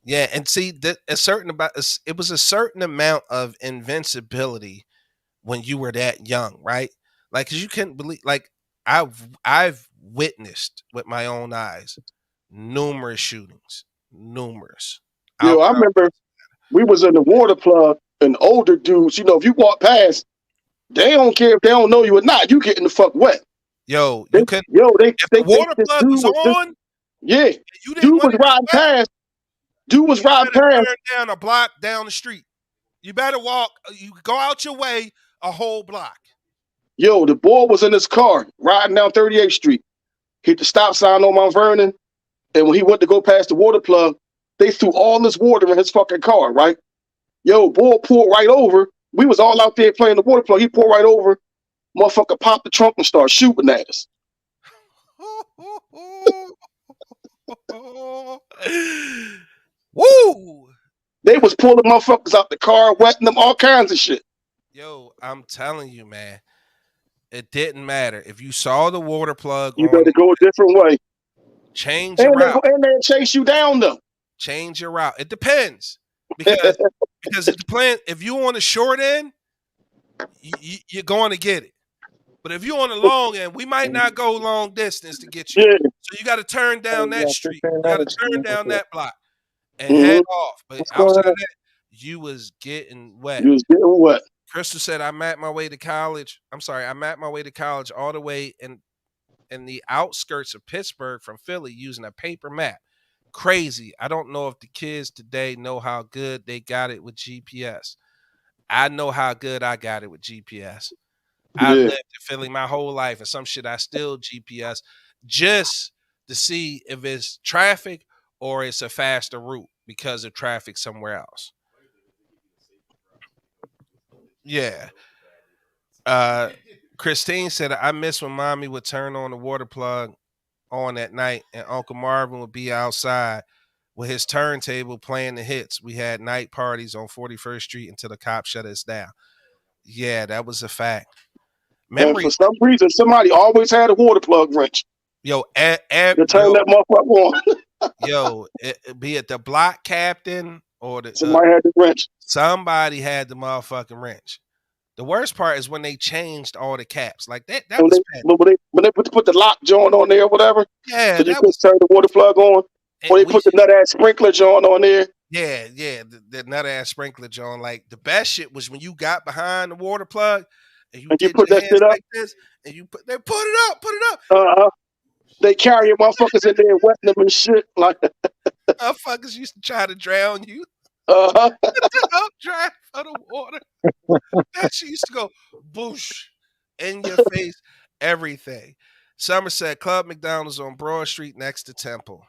Yeah, and see that it was a certain amount of invincibility when you were that young, right? Like, cause you couldn't believe. Like, I've witnessed with my own eyes numerous shootings, numerous. yo, I remember we was in the water plug and older dudes, if you walk past, they don't care if they don't know you or not. You getting the fuck wet. Yo, They, you couldn't. yo, they, If they, the water this plug dude was on, yeah, you didn't dude want was to get riding wet. past. Dude was You riding better past. turn down a block down the street. You better walk. You go out your way a whole block. Yo, the boy was in his car riding down 38th Street. Hit the stop sign on Mount Vernon, and when he went to go past the water plug, they threw all this water in his fucking car, right? Yo, boy pulled right over. We was all out there playing the water plug. He pulled right over. Motherfucker popped the trunk and started shooting at us. Woo! They was pulling motherfuckers out the car, wetting them, all kinds of shit. Yo, I'm telling you, man, it didn't matter if you saw the water plug. You better go a different way. Change your And route. they chase you down though. Change your route. It depends because it depends. If you on the short end, you're going to get it. But if you're on the long end, we might not go long distance to get you. Yeah. So you got to turn down that street. You got to turn down that block and Mhm. head off. But outside of that, you was getting wet. You was getting wet. Crystal said, I'm at my way to college. I'm at my way to college all the way in the outskirts of Pittsburgh from Philly using a paper map. Crazy. I don't know if the kids today know how good they got it with GPS. I know how good I got it with GPS. I lived in Philly my whole life, and some shit I still GPS just to see if it's traffic or it's a faster route because of traffic somewhere else. Yeah. Christine said, I miss when mommy would turn on the water plug on at night and Uncle Marvin would be outside with his turntable playing the hits. We had night parties on 41st Street until the cops shut us down. Yeah, that was a fact. And for some reason, somebody always had a water plug wrench. Yo, to turn that motherfucker on. Yo, be it the block captain or somebody had the wrench. Somebody had the motherfucking wrench. The worst part is when they changed all the caps. Like that when was when they put the lock joint on there or whatever. Yeah, so you could turn the water plug on. Or they put the nut ass sprinkler joint on there. Yeah, the nut ass sprinkler, John. Like the best shit was when you got behind the water plug and you And you did put your that hands shit up. like this, and they put it up, Uh, they carry motherfuckers in there, wetting them and shit. Like, Motherfuckers used to try to drown you. uh, The updraft of the water. That shit used to go boosh in your face, everything. Somerset Club McDonald's on Broad Street next to Temple.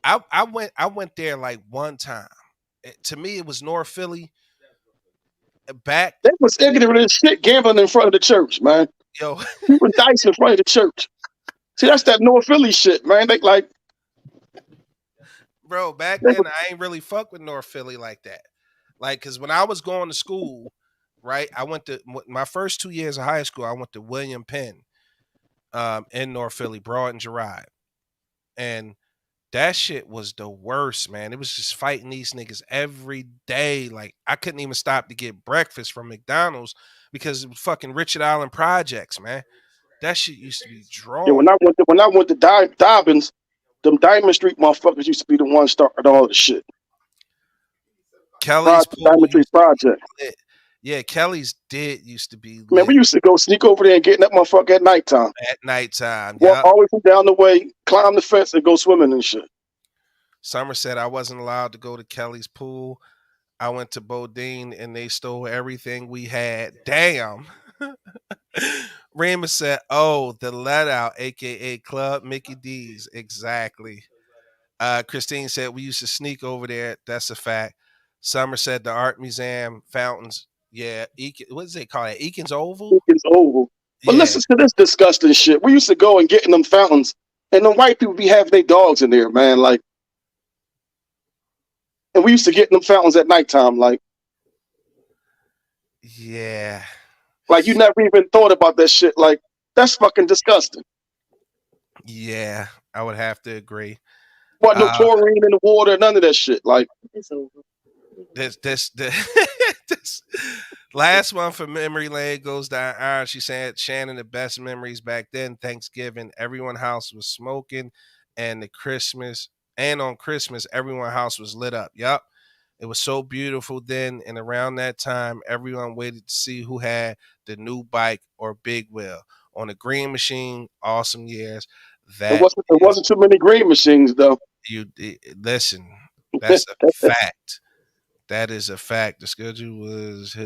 I went there like one time. To me, it was North Philly. Back, they was ignorant as shit gambling in front of the church, man. yo, You were dice in front of the church. See, that's that North Philly shit, man. They like, bro. Back they then, was, I ain't really fuck with North Philly like that. Like, cause when I was going to school, right, I went to my first 2 years of high school. I went to William Penn, in North Philly, Broad and Girard, and that shit was the worst, man. It was just fighting these niggas every day. Like I couldn't even stop to get breakfast from McDonald's because it was fucking Richard Island projects, man. That shit used to be yeah, drawn. when I went to Dobbins, them Diamond Street motherfuckers used to be the ones starting all the shit. Kelly's pool Diamond Street used to Project. be lit. Yeah, Kelly's did used to be Man, we lit used to go sneak over there and get in that motherfucker at nighttime. at nighttime. Walk Yeah. all the way from down the way, climb the fence, and go swimming and shit. Somerset, I wasn't allowed to go to Kelly's pool. I went to Bodine and they stole everything we had. Damn. Rima said, "Oh, the let out, aka Club Mickey D's." Exactly. Christine said we used to sneak over there. That's a fact. Summer said the art museum fountains. Yeah, what does they call it? Eakins Oval. It's over. But Yeah, listen to this disgusting shit. We used to go and get in them fountains, and the white people be having their dogs in there, man. Like, and we used to get in them fountains at nighttime. yeah, Like you never even thought about that shit. Like, that's fucking disgusting. yeah. I would have to agree. What, no Uh, chlorine in the water, none of that shit. Like, this this last one for memory lane goes down iron. She said, Shannon, the best memories back then, Thanksgiving, everyone house was smoking, and on Christmas, everyone house was lit up. Yup. It was so beautiful then, and around that time, everyone waited to see who had the new bike or big wheel. On the green machine, awesome years. it That wasn't it is wasn't too many green machines though. listen, that's a fact. That is a fact. The schedule was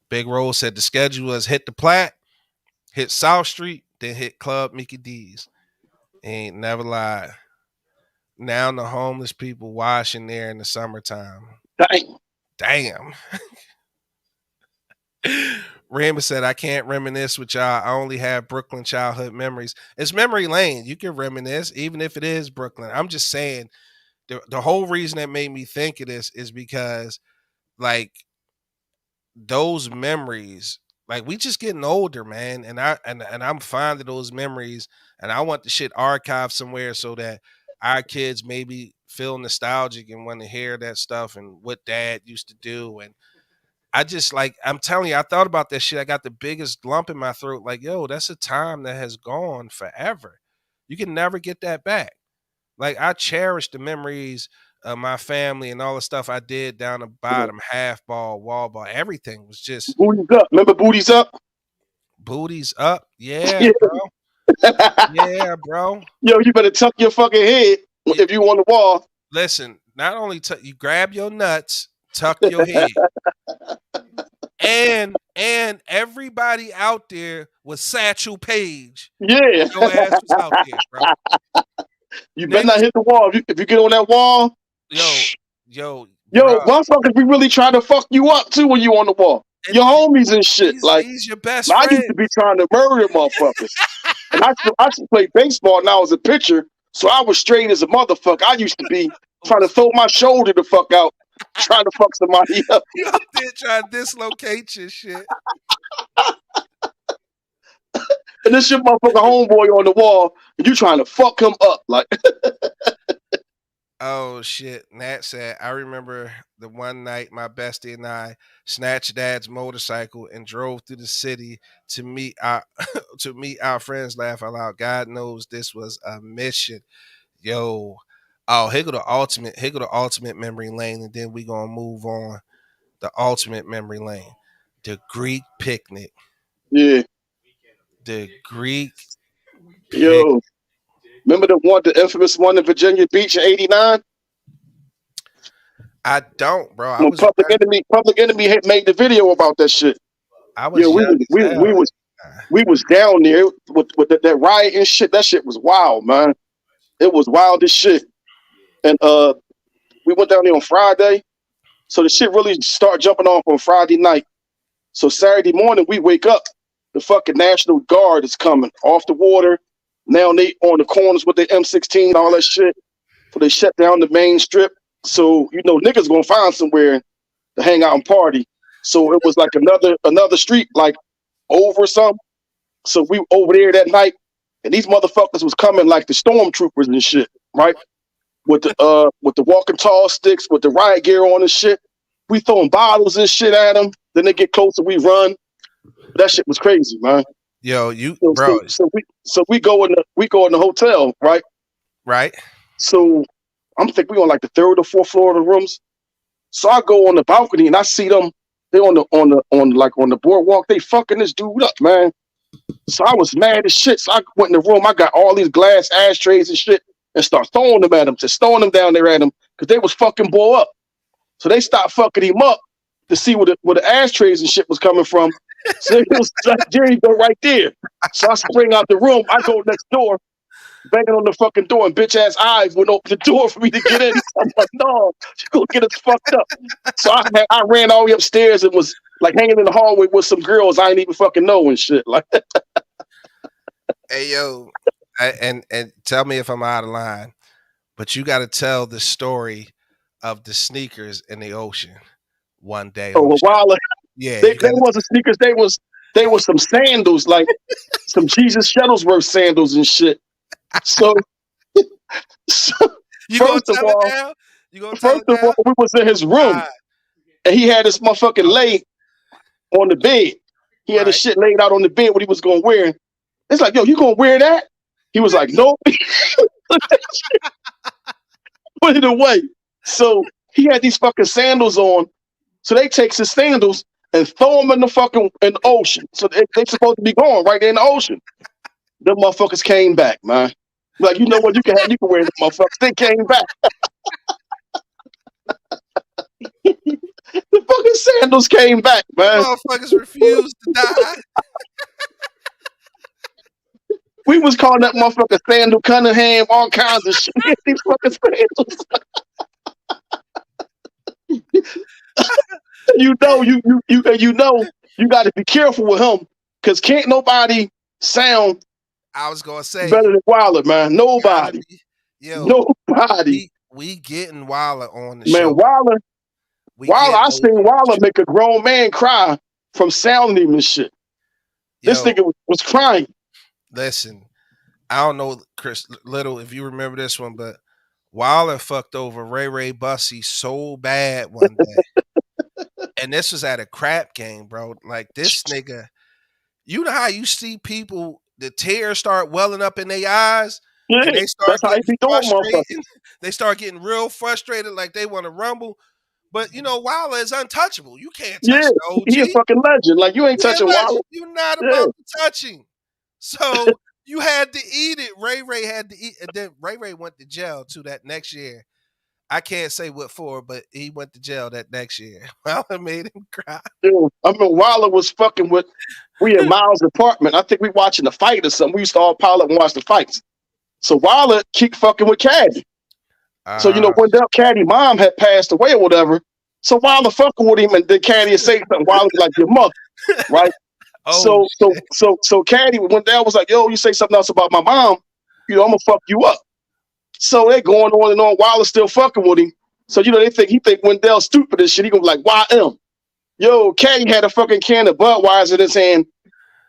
Big Rose said the schedule was hit the Platte, hit South Street, then hit Club Mickey D's. Ain't never lied. Now the homeless people washing there in the summertime. Dang. Damn. Ramba said, I can't reminisce with y'all. I only have Brooklyn childhood memories. It's memory lane. You can reminisce, even if it is Brooklyn. I'm just saying the whole reason that made me think of this is because like those memories, like we just getting older, man. And I'm fond of those memories and I want the shit archived somewhere so that our kids maybe feel nostalgic and want to hear that stuff and what dad used to do. And I just like, I'm telling you, I thought about that shit. I got the biggest lump in my throat. Like, yo, that's a time that has gone forever. You can never get that back. Like, I cherish the memories of my family and all the stuff I did down the bottom, half ball, wall ball. Everything was just Booties up. Remember booties up? booties up. Yeah, Yeah. bro. Yeah, bro. Yo, you better tuck your fucking head if you on the wall. Listen, not only you grab your nuts, tuck your head. And everybody out there was Satchel Paige. Yeah. Your ass was out there, bro. You better not hit the wall. If you get on that wall, Yo, motherfuckers be really trying to fuck you up too when you on the wall. Your homies and shit. He's your best I friend. used to be trying to murder motherfuckers. And I used to play baseball and I was a pitcher, so I was straight as a motherfucker. I used to be trying to throw my shoulder the fuck out, trying to fuck somebody up. You up there trying to dislocate your shit. And this shit motherfucker homeboy on the wall, and you trying to fuck him up. Like, Oh shit. Nat said, I remember the one night my bestie and I snatched dad's motorcycle and drove through the city to meet our to meet our friends. Laugh out loud. God knows this was a mission. Yo, Oh, here go the ultimate memory lane, and then we gonna move on. The ultimate memory lane. The Greek picnic. Yeah. The Greek pic. Yo. Remember the infamous one in Virginia Beach in '89? I don't, bro. I When was Public Enemy had made the video about that shit. I was Yeah, we young was as hell. we was down there with that riot and shit. That shit was wild, man. It was wild as shit. And we went down there on Friday. So the shit really start jumping off on Friday night. So Saturday morning we wake up. The fucking National Guard is coming off the water. Now they on the corners with their M16, all that shit. So they shut down the main strip. So you know niggas gonna find somewhere to hang out and party. So it was like another street like over something. So we over there that night, and these motherfuckers was coming like the stormtroopers and shit, right? With the walking tall sticks, with the riot gear on and shit. We throwing bottles and shit at them. Then they get closer, we run. That shit was crazy, man. Yo, So we go in the hotel, right? Right. So I'm thinking we on like the third or fourth floor of the rooms. So I go on the balcony and I see them. They on the boardwalk. They fucking this dude up, man. So I was mad as shit. So I went in the room. I got all these glass ashtrays and shit and start throwing them at him, just throwing them down there at him because they was fucking blow up. So they stopped fucking him up to see where the ashtrays and shit was coming from. So it was like, Jerry, go right there. So I spring out the room. I go next door, banging on the fucking door, and bitch ass eyes wouldn't open the door for me to get in. I'm like, no, you gonna get us fucked up. So I ran all the way upstairs and was like hanging in the hallway with some girls I ain't even fucking know and shit. Like, hey yo, and tell me if I'm out of line, but you got to tell the story of the sneakers in the ocean one day. oh, a while. Yeah, They wasn't sneakers. They was some sandals, like some Jesus Shuttlesworth sandals and shit. So you gonna first of tell all, it now? You gonna tell first it of now? all, we was in his room and he had his motherfucking lay on the bed. He had his shit laid out on the bed what he was gonna wear. It's like, yo, you gonna wear that? He was like, nope. Put it away. So he had these fucking sandals on. So they takes his sandals and throw them in the ocean. So they supposed to be going right there in the ocean. The motherfuckers came back, man. Like, you know what? You can wear the motherfuckers. They came back. The fucking sandals came back, man. Motherfuckers refused to die. We was calling that motherfucker Sandal Cunningham, all kinds of shit. These fucking sandals. you got to be careful with him because can't nobody sound. I was gonna say better than Wilder, man. Nobody. Nobody. We getting Wilder on the man, show. Wilder. I seen Wilder make a grown man cry from sounding him and shit. This nigga was crying. Listen, I don't know, Chris Little, if you remember this one, but Wilder fucked over Ray Ray Bussey so bad one day. And this was at a crap game, bro. Like, this nigga, you know how you see people, the tears start welling up in their eyes? Yeah, and they start getting frustrated. They start getting real frustrated, like they want to rumble. But, you know, Wilder is untouchable. You can't touch the OG. He a fucking legend. Like, you ain't touching Wilder. You're not about to touch him. So you had to eat it. Ray Ray had to eat. And then Ray Ray went to jail, too, that next year. I can't say what for, but he went to jail that next year. Wilder made him cry. Dude, I mean, Wilder was fucking with, we in Miles' apartment. I think we watching the fight or something. We used to all pile up and watch the fights. So Wilder keep fucking with Caddy. So, you know, when that Caddy mom had passed away or whatever, so Wilder fucking with him, and then Caddy would say something. Wilder like, your mother, right? So Caddy, when Dad was like, yo, you say something else about my mom, you know, I'm gonna fuck you up. So they going on and on. Wilder's still fucking with him. So, you know, he think Wendell's stupid and shit. He gonna be like, YM. Yo, Caddy had a fucking can of Budweiser in his hand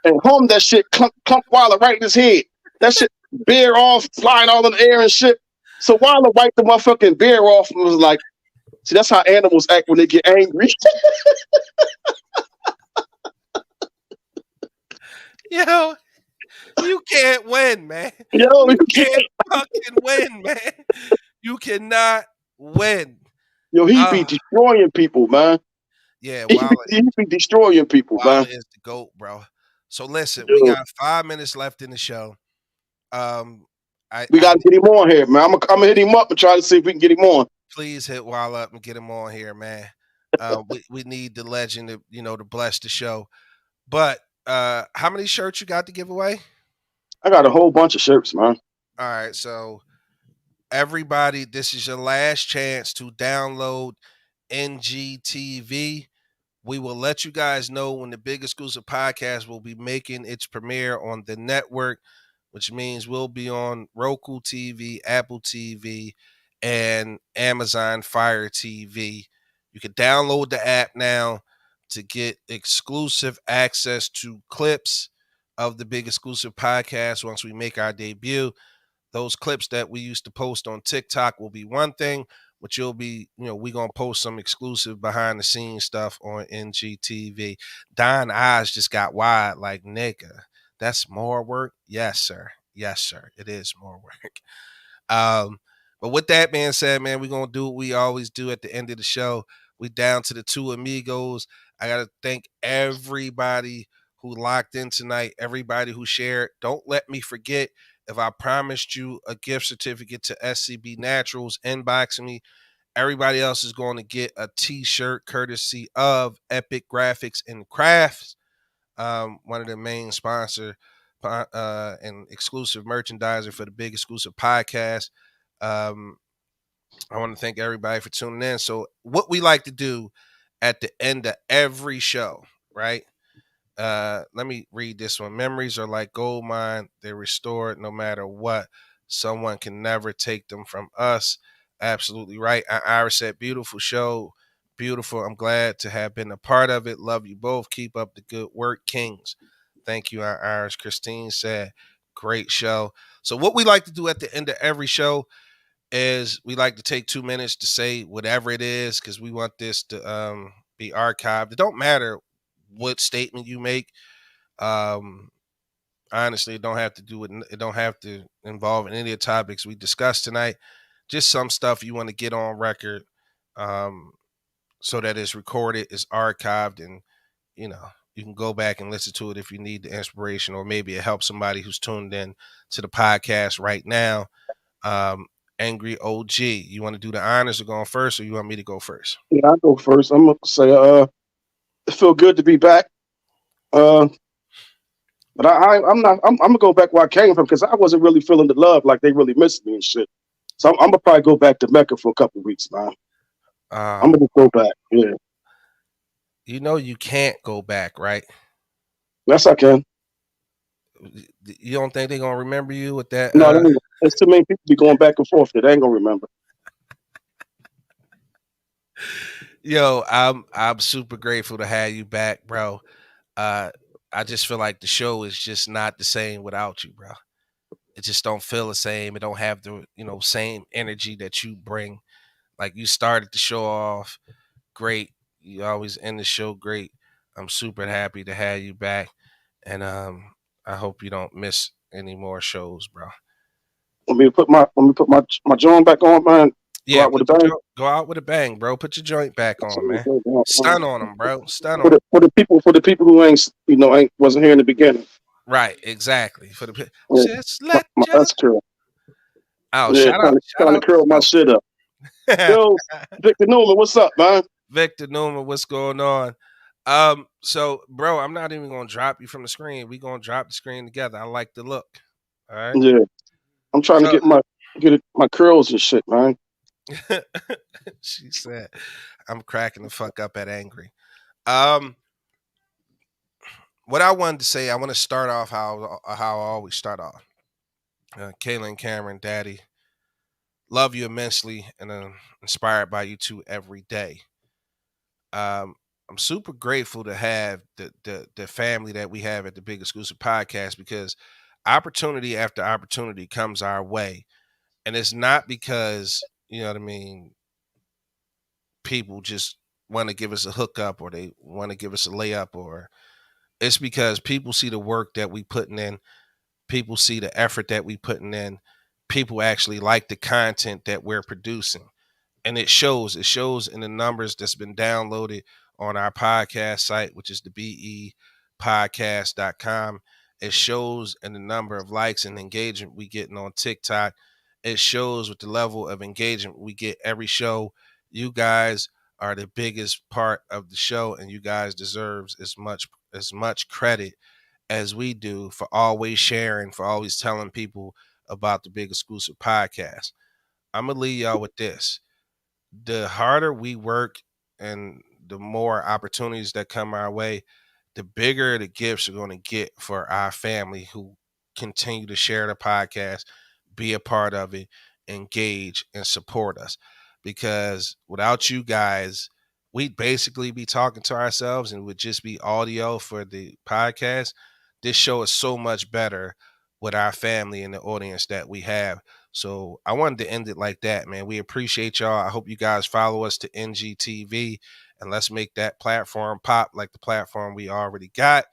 and hummed that shit, clunk Wilder right in his head. That shit beer off, flying all in the air and shit. So Wilder wiped the motherfucking beer off and was like, see, that's how animals act when they get angry. Yo, you can't win, man. Yo, you can't fucking win, man. You cannot win. Yo, he be destroying people, man. Yeah, He Wilder, be destroying people, man. Wilder is the GOAT, bro. So listen, we got 5 minutes left in the show. We got to get him on here, man. I'm gonna hit him up and try to see if we can get him on. Please hit Wild up and get him on here, man. We need the legend to, to bless the show. But how many shirts you got to give away? I got a whole bunch of shirts, man. All right, so everybody, this is your last chance to download NGTV. We will let you guys know when the Big Exclusive Podcast will be making its premiere on the network, which means we'll be on Roku TV, Apple TV, and Amazon Fire TV. You can download the app now to get exclusive access to clips of the Big Exclusive Podcast once we make our debut. Those clips that we used to post on TikTok will be one thing, but you'll be, we're going to post some exclusive behind the scenes stuff on NGTV. Don eyes just got wide like, nigga, that's more work? Yes, sir. Yes, sir. It is more work. But with that being said, man, we're going to do what we always do at the end of the show. We down to the two amigos. I got to thank everybody who locked in tonight, everybody who shared. Don't let me forget, if I promised you a gift certificate to SCB Naturals, inbox me. Everybody else is going to get a t-shirt courtesy of Epic Graphics and Crafts, one of the main sponsor and exclusive merchandiser for the Big Exclusive Podcast. I want to thank everybody for tuning in. So what we like to do at the end of every show, right? Let me read this one. Memories are like gold mine. They're restored no matter what. Someone can never take them from us. Absolutely right. Iris said, beautiful show. Beautiful. I'm glad to have been a part of it. Love you both. Keep up the good work, Kings. Thank you, Iris. Christine said, great show. So what we like to do at the end of every show is we like to take 2 minutes to say whatever it is, because we want this to be archived. It don't matter what statement you make. Honestly, it don't have to do with, it don't have to involve any of the topics we discussed tonight. Just some stuff you want to get on record, so that it's recorded, it's archived, and you can go back and listen to it if you need the inspiration, or maybe it helps somebody who's tuned in to the podcast right now. Angry OG, you want to do the honors of going first, or you want me to go first? Yeah, I'll go first. I'm gonna say, it feel good to be back. But I'm not. I'm gonna go back where I came from, because I wasn't really feeling the love like they really missed me and shit. So I'm gonna probably go back to Mecca for a couple of weeks, man. I'm gonna go back. Yeah. You can't go back, right? Yes, I can. You don't think they're gonna remember you with that? No, there's too many people be going back and forth that they ain't gonna remember. Yo, I'm super grateful to have you back, bro. I just feel like the show is just not the same without you, bro. It just don't feel the same. It don't have the same energy that you bring. Like, you started the show off great. You always end the show great. I'm super happy to have you back, and I hope you don't miss any more shows, bro. Want me to put my joint back on, man? Yeah, go out with a bang, bro. Put your joint back on, man. Stun on them, bro. Stun on them. For the people who ain't wasn't here in the beginning. Right, exactly. For the just let that's true. Oh, yeah, shout out! Trying to curl my shit up. Yo, Victor Newman, what's up, man? Victor Newman, what's going on? So, bro, I'm not even gonna drop you from the screen. We gonna drop the screen together. I like the look. All right. Yeah, I'm trying to get my curls and shit, man. She said, "I'm cracking the fuck up at Angry." What I wanted to say, I want to start off how I always start off. Kaylin Cameron, Daddy, love you immensely, and inspired by you two every day. I'm super grateful to have the family that we have at the Big Exclusive Podcast, because opportunity after opportunity comes our way, and it's not because people just want to give us a hookup, or they want to give us a layup, or it's because people see the work that we putting in, people see the effort that we putting in, people actually like the content that we're producing. And it shows in the numbers that's been downloaded on our podcast site, which is the bepodcast.com. It shows in the number of likes and engagement we getting on TikTok. It shows with the level of engagement we get every show. You guys are the biggest part of the show, and you guys deserves as much credit as we do for always sharing, for always telling people about the Big Exclusive Podcast. I'm gonna leave y'all with this: the harder we work and the more opportunities that come our way, the bigger the gifts are going to get for our family who continue to share the podcast, be a part of it, engage, and support us. Because without you guys, we'd basically be talking to ourselves and it would just be audio for the podcast. This show is so much better with our family and the audience that we have. So I wanted to end it like that, man. We appreciate y'all. I hope you guys follow us to NGTV, and let's make that platform pop like the platform we already got,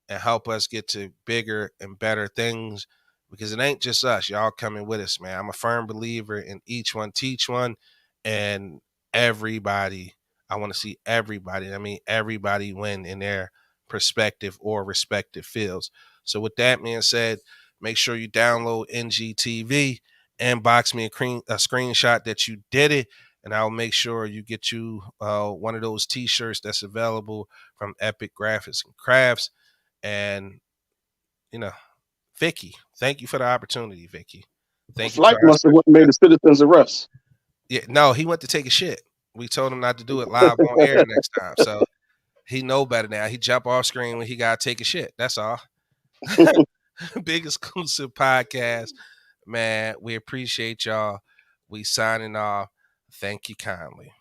and help us get to bigger and better things, because it ain't just us. Y'all coming with us, man. I'm a firm believer in each one teach one, and everybody. I want to see everybody. I mean, everybody win in their perspective or respective fields. So with that being said, make sure you download NGTV, inbox me a screenshot that you did it, and I'll make sure you get you one of those t-shirts that's available from Epic Graphics and Crafts. And Vicky, thank you for the opportunity, Vicky. Thank you to Flight our must have special made the guest. citizens arrest. Yeah, no, he went to take a shit. We told him not to do it live on air next time, so he know better now. He jump off screen when he got to take a shit. That's all. Big Exclusive Podcast, man. We appreciate y'all. We signing off. Thank you kindly.